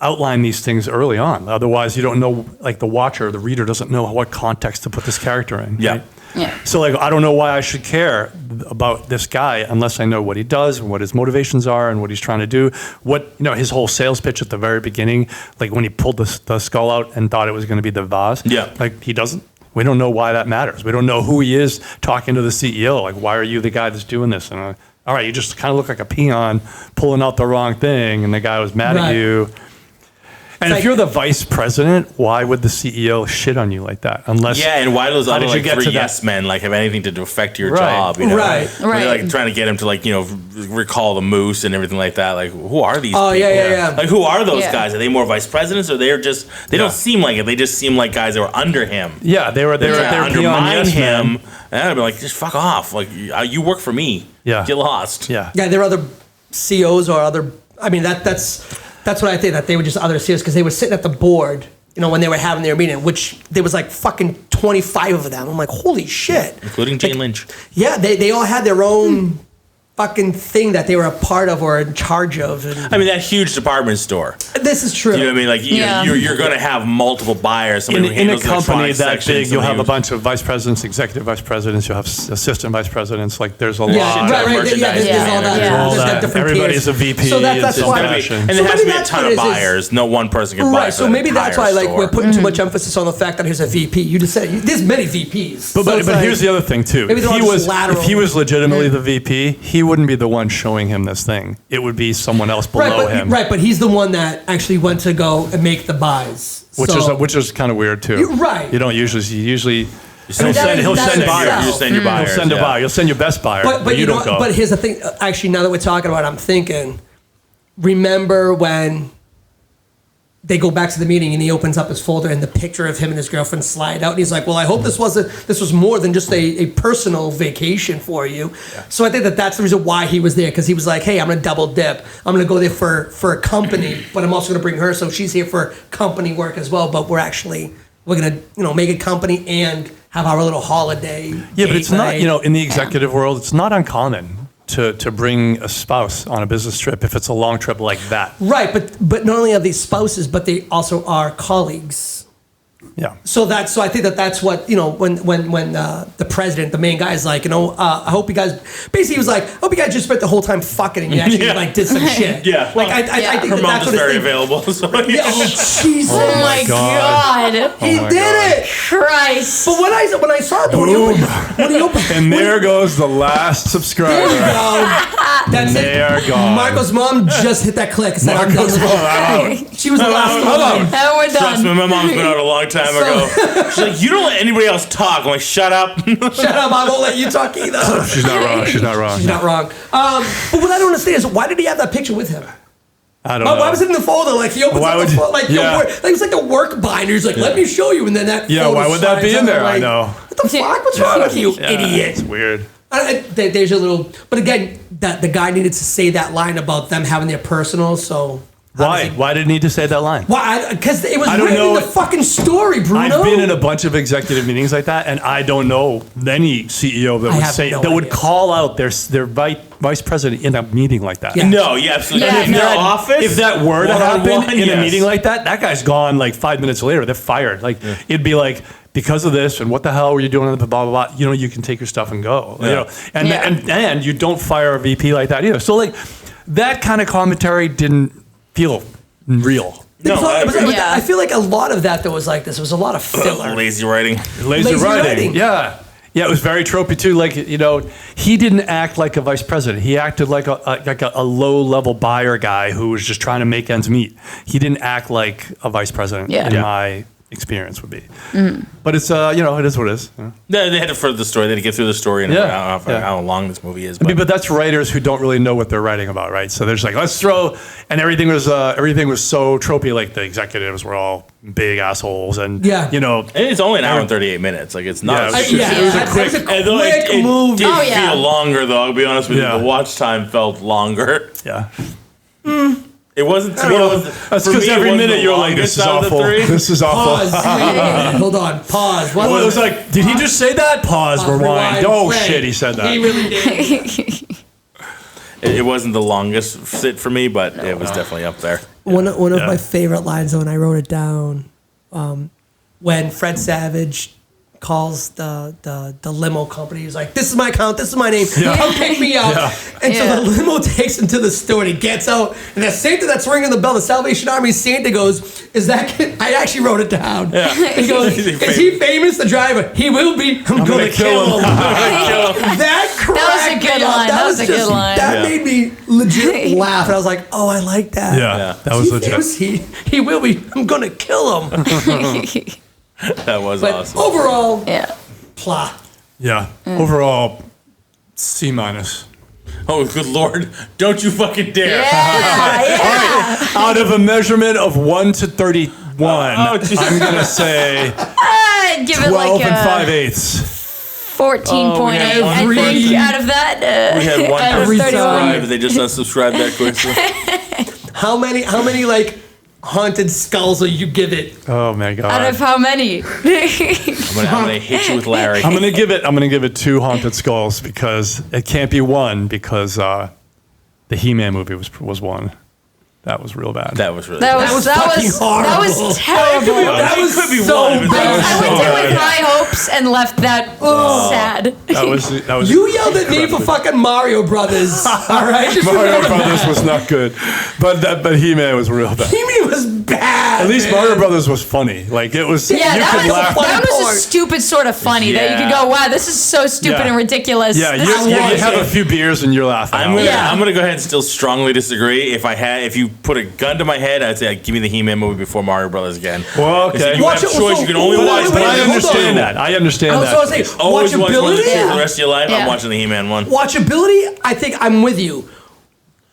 outline these things early on. Otherwise, you don't know, like the watcher, the reader doesn't know what context to put this character in. Yeah. Right? Yeah. So, like, I don't know why I should care about this guy unless I know what he does, and what his motivations are, and what he's trying to do. What, his whole sales pitch at the very beginning, like when he pulled the skull out and thought it was going to be the vase. Yeah. Like, he doesn't. We don't know why that matters. We don't know who he is talking to the CEO. Like, why are you the guy that's doing this? And all right, you just kind of look like a peon pulling out the wrong thing, and the guy was mad Right. at you. And It's if like- you're the vice president, why would the CEO shit on you like that? Unless Yeah, and why do those How other did you like get three to that? yes men like have anything to affect your Right. job? Right. When they're like Right. trying to get him to recall the moose and everything like that. Like, who are these? Oh, people? yeah. Like, who are those Yeah. guys? Are they more vice presidents, or they're just? They don't seem like it. They just seem like guys that were under him. Yeah, they were They peon undermine yes men. him, and I'd be like, just fuck off. Like, you work for me. Yeah. Get lost. Yeah. Yeah, there are other CEOs or other. I mean, that's what I think, that they were just other CEOs because they were sitting at the board, when they were having their meeting, which there was like fucking 25 of them. I'm like, holy shit. Including Jane Lynch. Yeah, they all had their own fucking thing that they were a part of or in charge of. And I mean, that huge department store. this is true. You know what I mean? Like, Yeah. you're going to have multiple buyers. Somebody who In a handles the company electronics that section, big, you'll somebody have a who's- bunch of vice presidents, executive vice presidents. You'll have assistant vice presidents. Like, there's a Yeah, lot. right. merchandising Yeah, there's all that. Yeah. All There's that. different Everybody's tiers. a VP. So that's and why. fashion. And So there has to maybe be a that's ton what of it is. buyers. No one person can buy. Right, for so an maybe that's why, entire like, store. we're putting too much emphasis on the fact that here's a VP. You just said there's many VPs. But, So it's but like- here's the other thing too. Maybe If they're all he just was lateral. if he was legitimately the VP, he wouldn't be the one showing him this thing. It would be someone else below him. But he's the one that actually went to go and make the buys. Which is kind of weird too. You're right. You don't usually You he'll send- send you buyers. send himself. You send your buyers. He'll send a yeah. buyer. You'll send your best buyer. But you don't know, go. but here's the thing. Actually, now that we're talking about it, I'm thinking. Remember when they go back to the meeting and he opens up his folder and the picture of him and his girlfriend slide out and he's like, "Well, I hope this was more than just a personal vacation for you." So I think that's the reason why he was there, because he was like, "Hey, I'm gonna double dip. I'm gonna go there for a company, but I'm also gonna bring her, so she's here for company work as well. But we're gonna make a company and have our little holiday." Yeah, but date it's not, night. in the executive world, it's not uncommon to bring a spouse on a business trip if it's a long trip like that. Right, but not only are they spouses, but they also are colleagues. Yeah. So I think that's what, when the president, the main guy, is like, I hope you guys, basically he was like, I hope you guys just spent the whole time fucking and you actually Yeah. did some shit. Yeah. Like I think Her that's mom's what very his thing- available. So Yeah, oh, Jesus. Oh my God. God. He my did God. it. Christ. But when I saw it, when he opened, And there goes the last subscriber. there you go. That's They it. are gone. Marco's mom just hit that click. Said, I'm done Marco's with mom, it. I'm out. She was the last one. And we're Trust me, done. my mom's been out a long time ago. She's like, you don't let anybody else talk. I'm like, shut up. Shut up, I won't let you talk either. She's not wrong. She's not wrong. She's not wrong. But what I don't understand is, why did he have that picture with him? I don't know. Why was it in the folder? Like, he opens Why up would the you- folder, like, yeah. like it's like a work binder. He's like, let me show you. And then that Yeah, folder why would that be slides in out. there? I Like, know. What the fuck? What's wrong with you, Yeah, idiot? It's weird. There's a little, but again, that the guy needed to say that line about them having their personal. So Why? Why did he need to say that line? why? Because it was I don't written in know. the fucking story, Bruno. I've been in a bunch of executive meetings like that, and I don't know any CEO that I would have say no that would idea. call out their vice president in a meeting like that. Yeah. No, yeah, absolutely. Yeah, in their no. office, If that were to happen one-on-one, in a yes. meeting like that, that guy's gone like 5 minutes later. They're fired. Like it'd be like, because of this, and what the hell were you doing? Blah blah blah. You can take your stuff and go. Yeah. And, Yeah. and you don't fire a VP like that either. So like that kind of commentary didn't feel real. No, I agree. Yeah. I feel like a lot of that though was like this. It was a lot of filler. Lazy writing. Lazy Lazy writing. writing. Yeah. Yeah, it was very tropey too. Like, you know, he didn't act like a vice president. He acted like a low-level buyer guy who was just trying to make ends meet. He didn't act like a vice president, in my experience would be. But it's, you know, it is what it is. You know? They had to further the story. They had to get through the story and how long this movie is. I mean, but that's writers who don't really know what they're writing about, right? So they're just like, let's throw, and everything was so tropey. Like the executives were all big assholes, and you know, and it's only an hour and 38 minutes. Like it's not. It was a quick movie. It did feel longer, though. I'll be honest with you. The watch time felt longer. Yeah. It wasn't to me. That's because every minute you're like, this is awful. This is awful. Pause. Hold on. Pause. Well, it was like, did he just say that? Pause. Rewind. Oh shit, he said that. He really did. It wasn't the longest sit for me, but it was definitely up there. One of my favorite lines, though, and I wrote it down, when Fred Savage calls the limo company. He's like, "This is my account. This is my name. Come pick me up." And so the limo takes him to the store, and he gets out. And that Santa that's ringing the bell, the Salvation Army Santa goes, "Is that kid?" I actually wrote it down. Yeah. He goes, "Is he famous? The driver? He will be. I'm gonna kill him." That was a good line. That was a good line. That made me legit laugh. And I was like, "Oh, I like that." Yeah. That was legit. He will be. I'm gonna kill him. That was awesome. Overall, plot. Yeah. Overall, C-. Oh, good Lord. Don't you fucking dare. All right. Out of a measurement of 1 to 31, I'm going to say I'd give 12 it like and 5/8. 14.8, I think, out of that. We had one out of person 31. subscribe. They just unsubscribed that quickly. How many like haunted skulls will you give it? Oh my god! Out of how many? I'm gonna hit you with Larry. I'm gonna give it 2 haunted skulls because it can't be 1 because the He-Man movie was 1. That was real bad. That was really that bad. was horrible. That was terrible. That was could be so one. bad. I went in with high hopes and left that sad. That was. You yelled at me for fucking Mario Brothers. All right, just Mario remember Brothers that. was not good, but He-Man was real bad. He-Man was bad. At least man. Mario Brothers was funny. Like it was. Yeah, you that could was, laugh. that was a stupid sort of funny that you could go, wow, this is so stupid and ridiculous. Yeah, This you is have a few beers and you're laughing. I'm gonna go ahead and still strongly disagree. If you put a gun to my head, I'd say give me the He-Man movie before Mario Brothers again. Well, okay. You have a choice. You can only watch. But I understand that. I understand that. I was going to say, Always watch one of the two watchability. for the rest of your life. Yeah. I'm watching the He-Man one. Watchability, I think I'm with you.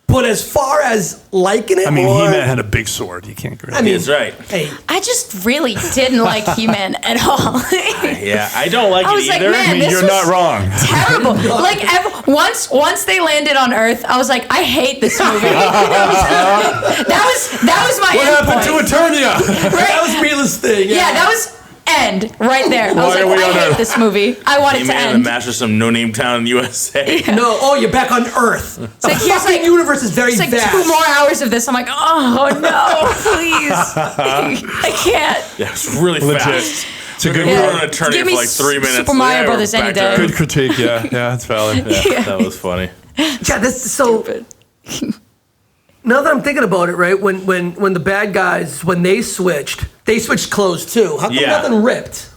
But as far as liking it, I mean, or, He-Man had a big sword. You can't agree. I mean, That's right. Hey, I just really didn't like He-Man at all. Yeah, I don't like I it was like, either. man, I mean, this you're was not wrong. terrible. Like once they landed on Earth, I was like, I hate this movie. that was my What end happened point. to Eternia? that was Mila's thing. Yeah, that was end right there. I was Why are like, we I on hate Earth? this movie. I want it to He-Man and end. the Master of some no-name town in the USA. No, you're back on Earth. The like, here's fucking like- universe is very It's like vast. 2 more hours of this. I'm like, oh no, please. I can't. Yeah, it's really fast. It's a good, We Yeah. were on a turning Give for me like 3 minutes. Super Mario we're Brothers any back to day. Earth. good critique. Yeah, it's valid. Yeah, that was funny. Yeah, this is so. Now that I'm thinking about it, right? When the bad guys they switched clothes too. How come Yeah. nothing ripped?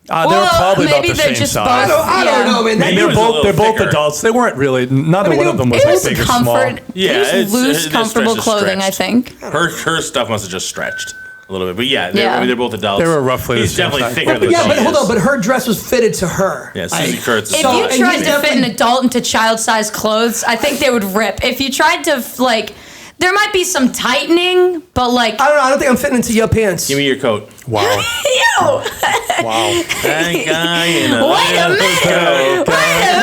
They were Well, probably about maybe the they're same just size. both- I don't know, man. I mean, Maybe it was a they're little both thicker. adults. They weren't really. Neither one of them was It like was big or comfort. Yeah, it was it's- loose, it is comfortable stretched, clothing, I stretched. think. Her stuff must have just stretched a little bit, but yeah, Yeah. I mean, they're both adults. They were roughly He's the same definitely size. thicker than Yeah, she but hold is. on. But her dress was fitted to her. Yeah, Susie Kurtz is If solid. you and tried he's to fit an definitely- adult into child-sized clothes, I think they would rip. If you tried to there might be some tightening, but like, I don't know. I don't think I'm fitting into your pants. Give me your coat. Wow. ew. Wow. That guy in a Wait a minute. Wait a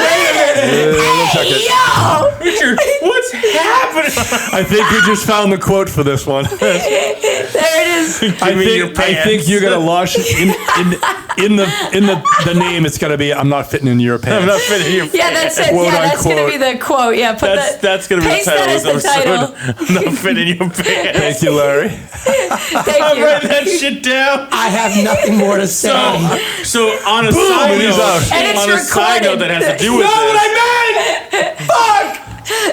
minute. Hey, yo. Richard, what's happening? I think we just found the quote for this one. There it is. Give me your I pants. think you're gonna launch in the name. It's gonna be I'm not fitting in your pants. I'm not fitting your Yeah, that's it. Quote, Yeah, that's gonna unquote. be the quote. Yeah, put That's gonna be the paste title that of as this the title. episode. I'm not fitting your pants. Thank you, Larry. Thank I'm you. writing that shit down. I have nothing more to say. So on a side and he's note, out. And it's on a side recorded. note that has to do with Not what this. I meant. Fuck.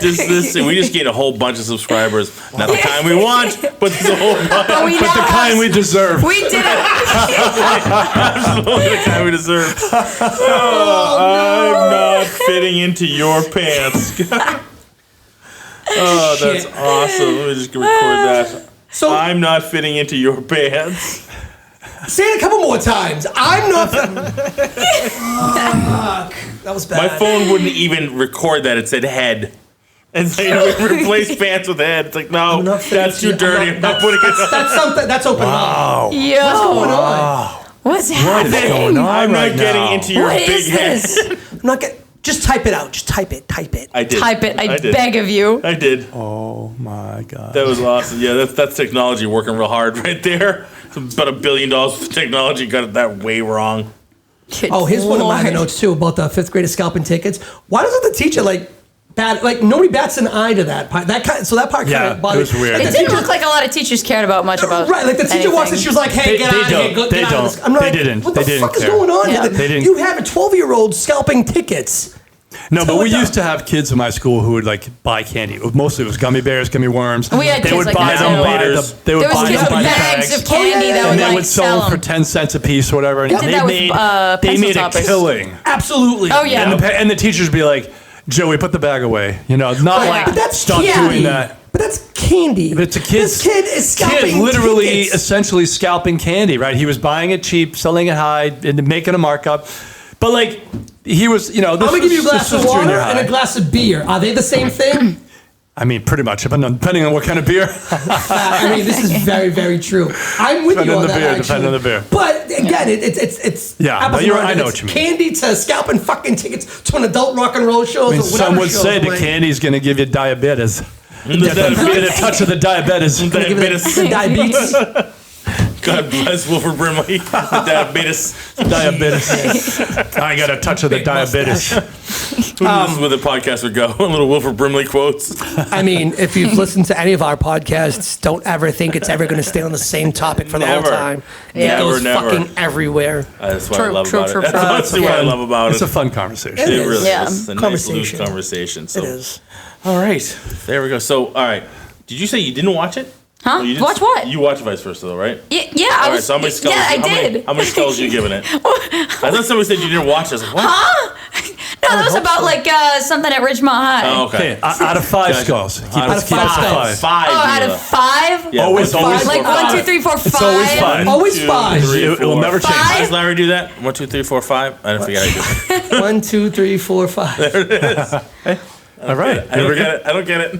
We just gained a whole bunch of subscribers. Not the kind we want, but there's a whole bunch. But the kind we deserve. We did it. Absolutely the kind we deserve. I'm not fitting into your pants. Oh, that's awesome. Let me just record that. So I'm not fitting into your pants. say it a couple more times. I'm not. Fuck. That was bad. My phone wouldn't even record that. It said head. And so replace pants with head. It's like, no, not fitting that's too into- dirty. I'm not putting it on. That's something. That's open Wow. Yo. What's going on? What's happening? going on? I'm right not getting now? into your What big is head. this? I'm not get. Just type it out. Just type it. Type it. I did. Type it. I did. beg of you. I did. Oh my God. That was awesome. Yeah, that's technology working real hard right there. It's about $1 billion worth of technology got it that way wrong. Good Oh, here's one of my Lord. notes too about the fifth grader scalping tickets. Why doesn't the teacher nobody bats an eye to that part? That part Yeah, kind of bothered. it was weird. Like, It the didn't teacher- look like a lot of teachers cared about much about Right, like the teacher walks and she was like, "Hey, They- get they out of here! don't. Go, They get out of don't. this." I'm They like, didn't. What They the didn't fuck is care. going on Yeah. here? They didn't- You have a 12-year-old scalping tickets. No, but Tell we it used to have kids in my school who would buy candy. Mostly it was gummy bears, gummy worms. We had They kids would like buy that them too. by Leaders. they would There was buy kids them with by the bags of bags. candy yeah, that And would they like would sell sell them for them. 10 cents a piece or whatever. And did that with, they pencil made a toppers. killing. Absolutely. Oh yeah. And the teachers would be like, Joey, put the bag away. Not yeah. like, That's stop candy. doing that. But that's candy. But it's a kid. This kid is scalping literally, tickets. essentially scalping candy, right? He was buying it cheap, selling it high, and making a markup. But he was, this I'm gonna give you a glass this of was water junior and a high. glass of beer. Are they the same thing? I mean, pretty much, depending on what kind of beer. I mean, this is very, very true. I'm with Depending you on on the that. beer, actually. depending on the beer. But again, it's Yeah, apples but and you're- oranges. I know what It's you mean. Candy to scalping fucking tickets to an adult rock and roll shows or whatever. Some would shows. say I'm the like, candy's going to give you diabetes. The Get a touch of the diabetes. give it diabetes. the diabetes. God bless Wilford Brimley. The diabetes. Diabetes. I got a touch of the diabetes. This is where the podcast would go. A little Wilford Brimley quotes. I mean, if you've listened to any of our podcasts, don't ever think it's ever going to stay on the same topic for the whole Never. time. Yeah. It goes Never. fucking everywhere. That's what I True, love true, about true, it. true. That's what I love about It's it. a fun conversation. It It is. really Yeah. is. It's a nice Conversation. loose conversation. So. It is. All right. There we go. So, all right. Did you say you didn't watch it? Huh? Oh, you did- Watch what? You watched Vice Versa, though, right? Yeah, All I right, was. so how many skulls? Yeah, I how many- did. How many skulls are you giving it? I thought somebody said you didn't watch it. I was like, what? No, that was about something at Ridgemont High. Oh, okay. Okay, out of 5 Gotcha. skulls. Out Let's of keep it to five. 5. Oh, out Mila. of 5? Yeah, Always it's always five. Like four, 1, 2, 3, 4, 5. It's always 5. Always 2, 5. 3, It will 4. never change. Five? Does Larry do that? 1, 2, 3, 4, 5. I don't forget how you do it. 1, 2, 3, 4, 5. All right. I don't get it. I don't get it.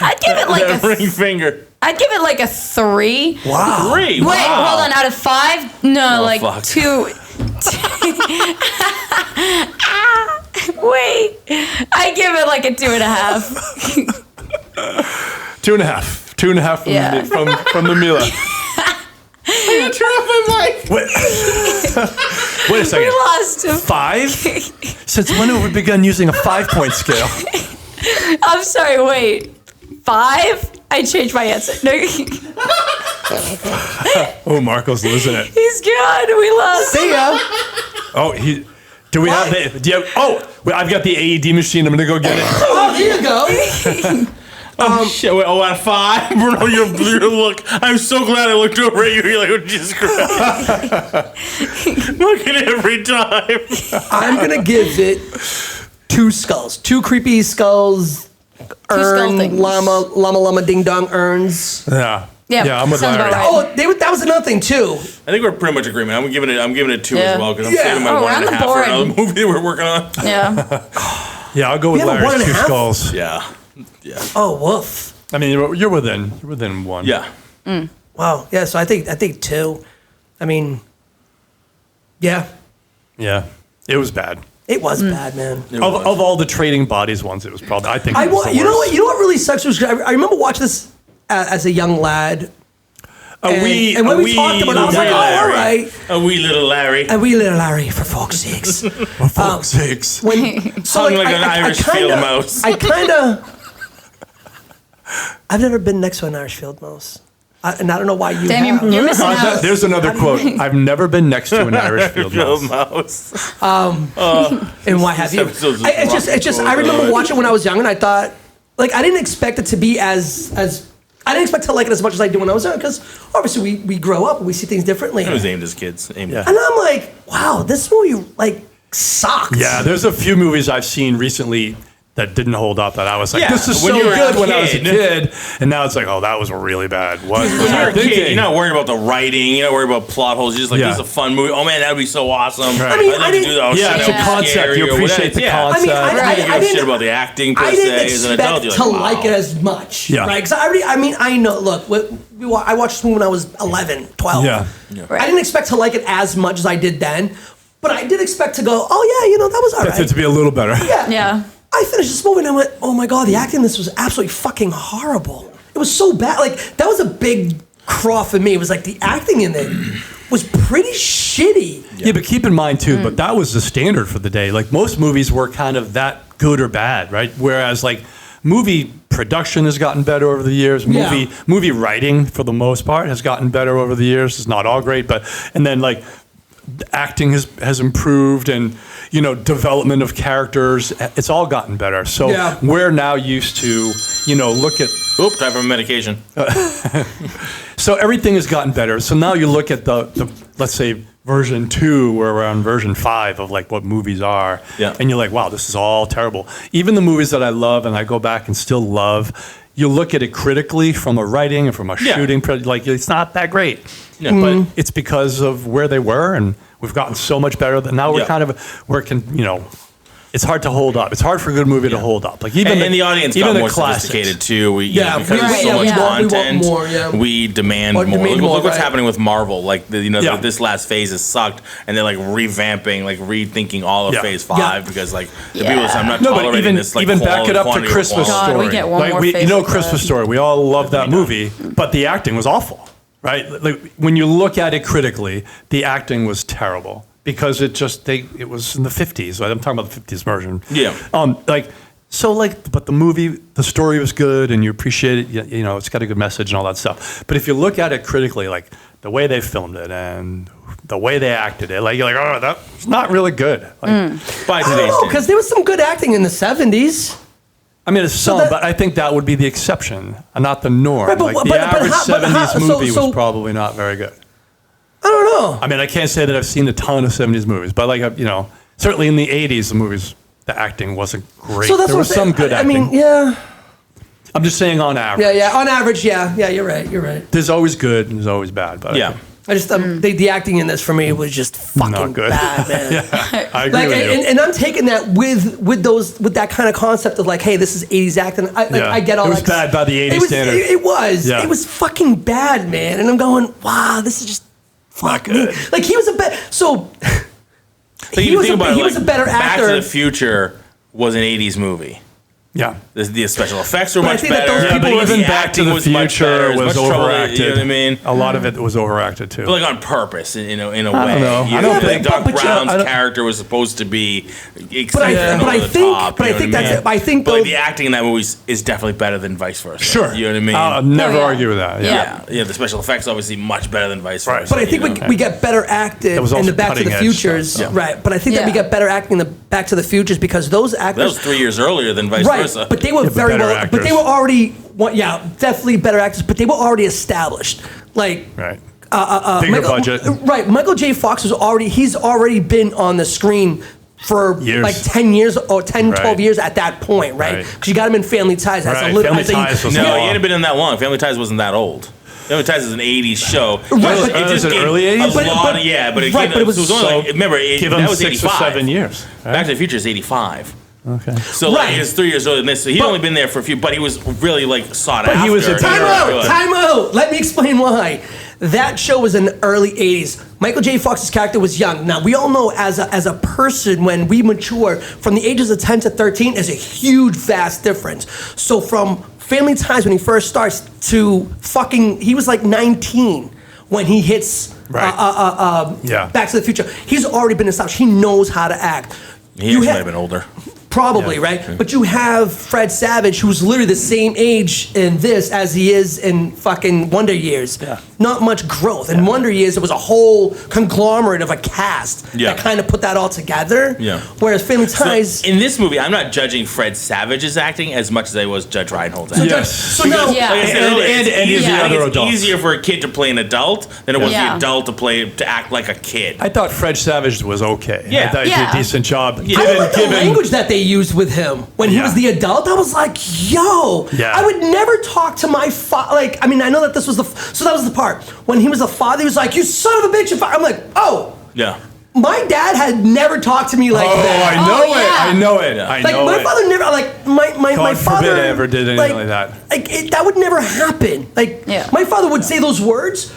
I'd give it like That a. ring finger. I'd give it like a 3. Wow. 3. Wait, wow. hold on. Out of 5? No, Oh, like fuck. 2. Wait, I give it like a 2.5. 2.5. 2.5 from, Yeah. from the Mila. Wait, wait a We second. lost him. 5? Since when have we begun using a 5-point scale? I'm sorry. Wait, 5? I changed my answer. No, Oh, Marco's losing it. he's gone. We lost. See ya. Oh, do we have the? Do you have, oh, well, I've got the AED machine. I'm gonna go get it. Oh, here you go. Shit, wait, out of 5? Bruno, your look. I'm so glad I looked over at you. You're like, oh, Jesus Christ. Look at it every time. I'm going to give it 2 skulls. 2 creepy skulls. skull things. Llama ding dong urns. Yeah. Yeah, Yeah, I'm with sounds Larry. about right. Oh, that was another thing too. I think we're pretty much agreement. I'm giving it 2 Yeah. as well because I'm Yeah. saving my Oh, we're 1.5 on the for board. another movie that we're working on. Yeah. Yeah, I'll go with You have a Larry's 2 1.5? skulls. Yeah. Yeah. Oh, woof. I mean, you're within 1. Yeah. Wow. Yeah. So I think 2. I mean, yeah, Yeah. It was bad. it was bad, man. It Of, was. of all the trading bodies ones, it was probably. I think. It was the You know worst. what? You know what really sucks was I remember watching this as a young lad. And when we talked about it, I was like, oh, all right. A wee little Larry. And we little Larry, for fuck's sakes. For fuck's sakes. When so Hung like an Irish field mouse. I've never been next to an Irish field mouse, and I don't know why you. Damn, have. you're missing out. There's another quote. I've never been next to an Irish field Field mouse. mouse. And why have you? episode's It's just. I remember watching when I was young, and I thought like I didn't expect it to be as I didn't expect to like it as much as I did when I was young, because obviously we grow up and we see things differently. It was aimed as kids. And I'm like, wow, this movie like sucks. Yeah, there's a few movies I've seen recently that didn't hold up that I was like, Yeah, this is when so you were a good when I was a kid. kid. And now it's like, oh, that was really bad. What was When you're I a kid, thinking? you're not worried about the writing. You're not worried about plot holes. You're just like, Yeah. this is a fun movie. Oh man, that would be so awesome. Right. I mean, I'd love I to didn't- do that. Oh, Yeah, shit, it's a that was concept. scary You or appreciate whatever. the Yeah. concept. I mean, You don't give a shit about the acting per I se. didn't As an expect adult, you're to like, like it wow. as much, Yeah. right? Because I know. Look, I watched this movie when I was 11, 12. Yeah. Right. I didn't expect to like it as much as I did then, but I did expect to go, oh yeah, that was all That's it right. to be a little better. Yeah. I finished this movie and I went, oh my god, the acting in this was absolutely fucking horrible. It was so bad. Like that was a big craw for me. It was like the acting in it was pretty shitty. Yeah, but keep in mind too, but that was the standard for the day. Like most movies were kind of that good or bad, right? Whereas like movie production has gotten better over the years. Yeah. Movie writing for the most part has gotten better over the years. It's not all great, and then like acting has improved, and development of characters, it's all gotten better. So Yeah. we're now used to look at. Oop, time for medication. So everything has gotten better. So now you look at the let's say version 2, where we're on version 5 of like what movies are, Yeah. and you're like, wow, this is all terrible. Even the movies that I love and I go back and still love, you look at it critically from a writing and from a Yeah. shooting, like it's not that great. Yeah. But it's because of where they were, and we've gotten so much better that now we're Yeah. kind of where it can it's hard to hold up. It's hard for a good movie to hold up. Like even And the audience even got the more classics. sophisticated too. We, Yeah, because we- there's so yeah, much we want- we want content, more, yeah. we demand Or more. demand Look, more, look what's right. happening with Marvel. Like Yeah. this last phase has sucked, and they're like revamping, like rethinking all of Yeah. Phase 5 Yeah. because like the Yeah. people say, I'm not No, but tolerating this. Like even back quality, it up to quantity over Christmas quality. God, we Story. get one more phase like Christmas that. Story. We all love that movie, but the acting was awful, right? Like when you look at it critically, the acting was terrible because it was in the 50s. Right? I'm talking about the 50s version. Yeah. But the movie, the story was good, and you appreciate it. It's got a good message and all that stuff. But if you look at it critically, like the way they filmed it and the way they acted it, like you're like, oh, that's not really good. Like, By I today's don't know, because standards. there was some good acting in the 70s. I mean, it's some, that- but I think that would be the exception, and not the norm. Right, but- like but- the but average how- but 70s how- movie so- was probably not very good. I don't know. I mean, I can't say that I've seen a ton of 70s movies, but certainly in the 80s, the acting wasn't great. So that's There what was I'm some saying. good I acting. mean, yeah. I'm just saying on average. Yeah, on average, yeah, you're right. There's always good and there's always bad. But Yeah. I just the acting in this for me was just fucking Not good. bad, man. I agree with you. And I'm taking that with that kind of concept of like, hey, this is 80s acting. Yeah. I get all It was that. bad by the 80s it was, standard. It was. Yeah. It was fucking bad, man. And I'm going, wow, this is just fuck me. good. Like he was a better. So So he you was think a- about it, he was like, a better Back to actor. the Future was an 80s movie. Yeah. The special effects were But I much think that better. those Yeah, but people- even the Back to acting the was much Future better. It was much trouble, overacted. You know what I mean? A lot of it was overacted too. But like on purpose, in a way. don't know. You I don't know, think- Doc but- Brown's I don't- character was supposed to be But exciting I and over the think, top. but you I know think what that's mean? it. I think But like, those, the acting in that movie is definitely better than vice versa. Sure. You know what I mean? I'll never Oh, yeah. argue with that. Yeah. yeah. The special effects obviously much better than vice Right. versa. But I think you know? we get better acting That was in also the Back to the cutting-edge Futures, stuff, right? But I think that we Yeah. get better acting in the Back to the Futures because those that actors, was 3 years earlier than vice right? versa. But they were but very better well. actors. But they were already, definitely better actors. But they were already established. Like Right. Bigger budget. right? Michael J. Fox he's already been on the screen for Years. like 10 years or 10, 12 Right. years at that point, right? Right. Because you got him in Family Ties. As Right. a little, Family as a- Ties was no, long. he hadn't been in that long. Family Ties wasn't that old. Family Ties is an 80s show. Right, but- is it gave early a 80s? lot But- of- yeah, but it, right, came, but it was so it was only so- like, remember, Give that them was 6 or 85. 7 years. right? Back to the Future is 85. Okay. So like, Right. it's 3 years older than this. So he'd But- only been there for a few, but he was really like sought But after. he was a and Time very Time good. out! Time out! Let me explain why. That show was in the early 80s. Michael J. Fox's character was young. Now, we all know as a person, when we mature, from the ages of 10 to 13 is a huge, vast difference. So from Family Ties, when he first starts, to he was like 19 when he hits Right. Yeah. Back to the Future. He's already been established. He knows how to act. He actually might have been older. Probably, right? But you have Fred Savage, who's literally the same age in this as he is in fucking Wonder Years. Yeah. Not much growth. In Wonder Years, it was a whole conglomerate of a cast that kind of put that all together. Yeah. Whereas Family Ties... So in this movie, I'm not judging Fred Savage's acting as much as I was Judge Reinhold's acting. Yes. So now... Like I said earlier, and it's the other it's adults. easier for a kid to play an adult than it was Yeah. the adult to act like a kid. I thought Fred Savage was okay. Yeah. I thought he did a decent job. Yeah. I like the language that they used with him when he was the adult. I was like, yo, I would never talk to my father. Like, I mean, I know that this was so that was the part when he was a father. He was like, you son of a bitch. I'm like, oh, Yeah. my dad had never talked to me like that. I know Oh, it. yeah. I know it. I Like know my it. father never like my God father forbid I ever did anything like that. Like that would never happen. Like my father would say those words,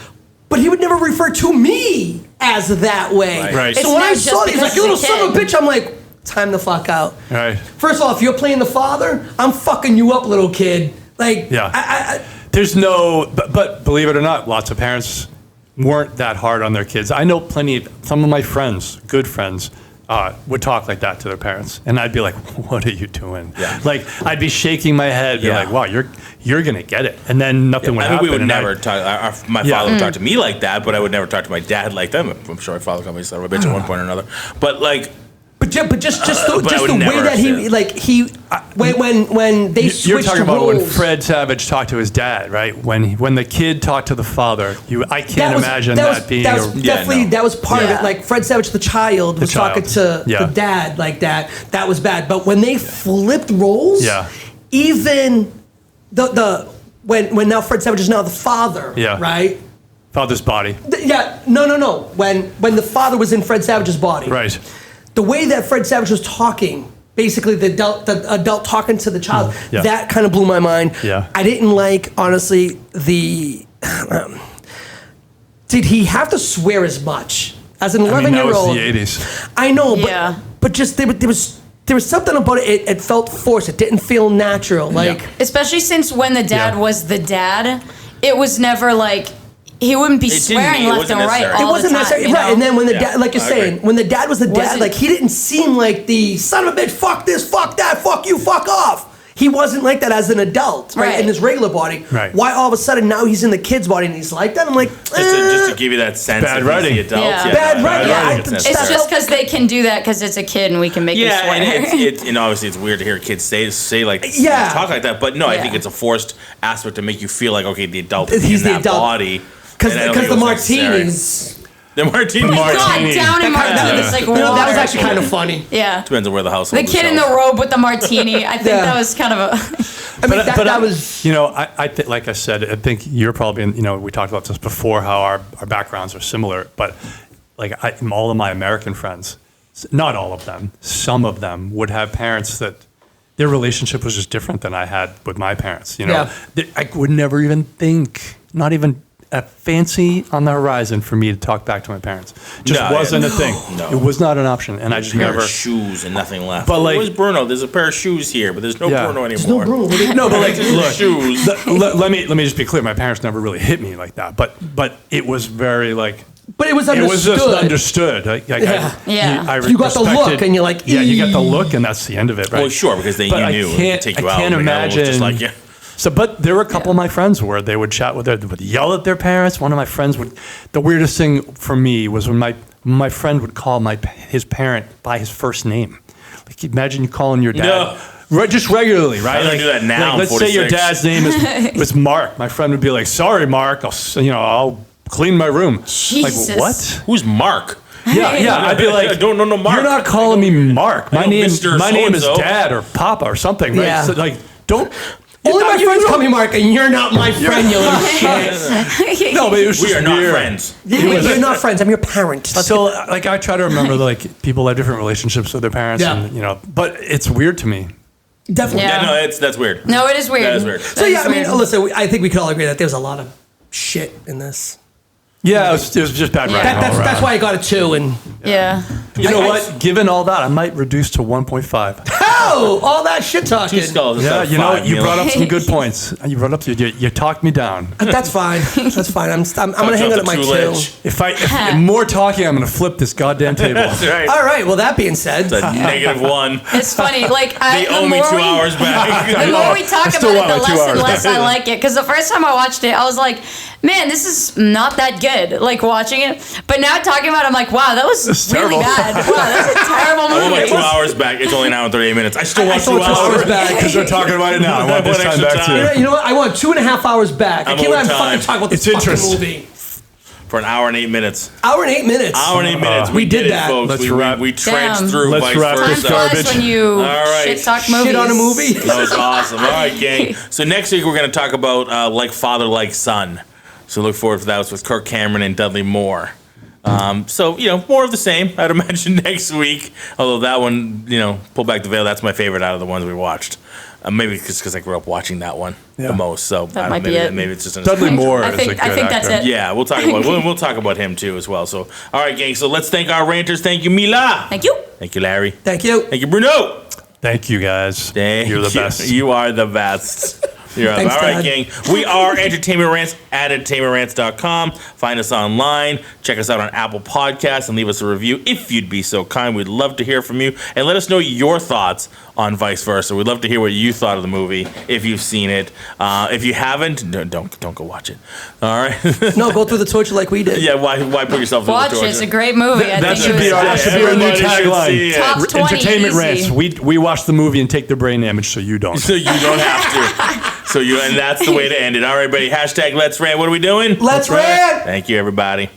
but he would never refer to me as that way. Right. So It's when I not saw just it, he's like, because you little he's a son of a kid. bitch. I'm like, time the fuck out. Right. First of all, if you're playing the father, I'm fucking you up, little kid. Like, Yeah. There's no, but believe it or not, lots of parents weren't that hard on their kids. I know some of my friends, good friends, would talk like that to their parents, and I'd be like, "What are you doing?" Yeah. Like I'd be shaking my head, be like, "Wow, you're gonna get it," and then nothing would I mean, happen. we would and never talk. My father would talk to me like that, but I would never talk to my dad like that. I'm sure my father called me son of a bitch at one point or another. But like, but just but I would the way never that say when they switched You're talking about roles. when Fred Savage talked to his dad, right? When the kid talked to the father, I can't imagine that being. That was definitely that was part of Yeah. it. Like Fred Savage, the child, was talking to the dad like that. That was bad. But when they flipped roles, even when now Fred Savage is now the father, right? Father's body, No. When the father was in Fred Savage's body, right? The way that Fred Savage was talking, basically the adult talking to the child, that kind of blew my mind. Yeah. I didn't like, honestly, did he have to swear as much as an 11-year-old? That was the 80s. I know, but just there was something about it. It felt forced. It didn't feel natural. Like especially since when the dad was the dad, it was never like. He wouldn't be swearing left and right all it wasn't the time, necessary, you right? know? And then when the dad, like you're saying, when the dad was the dad, Wasn't- like he didn't seem like the son of a bitch. Fuck this, fuck that, fuck you, fuck off. He wasn't like that as an adult, right? In his regular body. Right. Why all of a sudden now he's in the kid's body and he's like that? I'm like, just to give you that sense Bad of writing. the adult. Yeah. Bad writing. I Yeah, think It's necessary. just because they can do that because it's a kid and we can make him swear. and obviously it's weird to hear kids say like talk like that. But no, I think it's a forced aspect to make you feel like okay, the adult is He's in the that adult. body. because And I don't think the it was necessary. martinis. The martini. God, down in martini. It's like water. That was actually kind of funny. Yeah. Depends on where the household The is kid in the held. robe with the martini. I think that was kind of a. I mean, that was. Like I said, I think you're probably, we talked about this before, how our backgrounds are similar, but like all of my American friends, not all of them, some of them would have parents that their relationship was just different than I had with my parents. I would never even think, not even a fancy on the horizon for me to talk back to my parents. Just wasn't a thing. No. It was not an option, and I just pair never. of shoes and nothing left. But like, where's Bruno? There's a pair of shoes here, but there's no Bruno anymore. There's no Bruno. No, but like, look, shoes. let me just be clear. My parents never really hit me like that, but it was very like. But it was understood. It was just understood. I You got the look, and you're like, yeah, you got the look, and that's the end of it, right? Well, sure, because you knew it would take you out. I can't imagine. Just like, yeah. So, but there were a couple of my friends where they would chat with would yell at their parents. One of my friends would. The weirdest thing for me was when my friend would call his parent by his first name. Like, imagine you calling your dad. No. Just regularly, right? I don't do that now. Like, let's say your dad's name was Mark. My friend would be like, "Sorry, Mark. I'll clean my room." Jesus. Like, what? Who's Mark? Yeah. I'd be like, I don't know Mark. You're not calling me Mark. My name is so-and-so. Dad or Papa or something, right? Yeah. So, like, don't. Only my friends call me Mark, and you're not my friend, you little shit. No, but it was We just are not weird. friends. You're not friends. I'm your parent. So, like, I try to remember, like, people have different relationships with their parents, and, but it's weird to me. Definitely. Yeah. Yeah, no, that's weird. No, it is weird. That is weird. So yeah, I mean, listen, I think we could all agree that there's a lot of shit in this. Yeah, it was just bad writing. That's why I got a 2. And Yeah. You know what? Given all that, I might reduce to 1.5. go. All that shit talking. 2 skulls. Yeah, instead you of know, 5, you Mila. brought up some good points. You brought up, you talked me down. That's fine. That's fine. I'm gonna hang on at my 2. If more talking, I'm gonna flip this goddamn table. That's right. All right. Well, that being said, It's a -1. It's funny. Like They owe me 2 hours back. The more we talk I still about it, want the my 2 less and hours. less I like it. Because the first time I watched it, I was like, man, this is not that good. Like watching it. But now talking about it, I'm like, wow, that was really terrible. bad. Wow, that's a terrible I want my movie. 2 hours back. It's only an hour and 38 minutes. I still want 2 still want 2 hours. hours back. Because we're talking about it now. I want this One time extra back time. too. you know what? I want 2.5 hours back. I I'm can't let him over time. fucking talk about this It's fucking interest. movie. For an hour and 8 minutes. Hour and 8 minutes. Hour and 8 minutes. We did it, that. folks. Let's we wrap. tranced Damn. through Let's vice wrap Time this versa. garbage. flies when you All right. shit talk movies. Shit on a movie. That was awesome. All right, gang. So next week we're going to talk about Like Father, Like Son. So look forward to that. It's with Kirk Cameron and Dudley Moore. So, more of the same, I'd imagine, next week. Although that one, Pull Back the Veil, that's my favorite out of the ones we watched. Maybe because I grew up watching that one the most. So That I might don't, be it. maybe it's just an Dudley Moore I is think- a good I think that's actor. it. Yeah, we'll talk about him too as well. So, all right, gang. So let's thank our ranters. Thank you, Mila. Thank you. Thank you, Larry. Thank you. Thank you, Bruno. Thank you guys. Thank You're the you. best. You are the best. You're all Thanks, right, Dad. gang. We are Entertainment Rants at entertainmentrants.com. Find us online. Check us out on Apple Podcasts and leave us a review if you'd be so kind. We'd love to hear from you and let us know your thoughts on Vice Versa. We'd love to hear what you thought of the movie if you've seen it. If you haven't, don't go watch it. All right. No, go through the torture like we did. Yeah. Why put yourself through Watch the it. torture? It's a great movie. I That think should it be was our, that should be our new Everybody should see it. tagline. Top 20 Entertainment easy. Rants. We watch the movie and take the brain damage so you don't. So you don't have to. And that's the way to end it. All right, buddy. #Let's Rant. What are we doing? Let's rant. Thank you, everybody.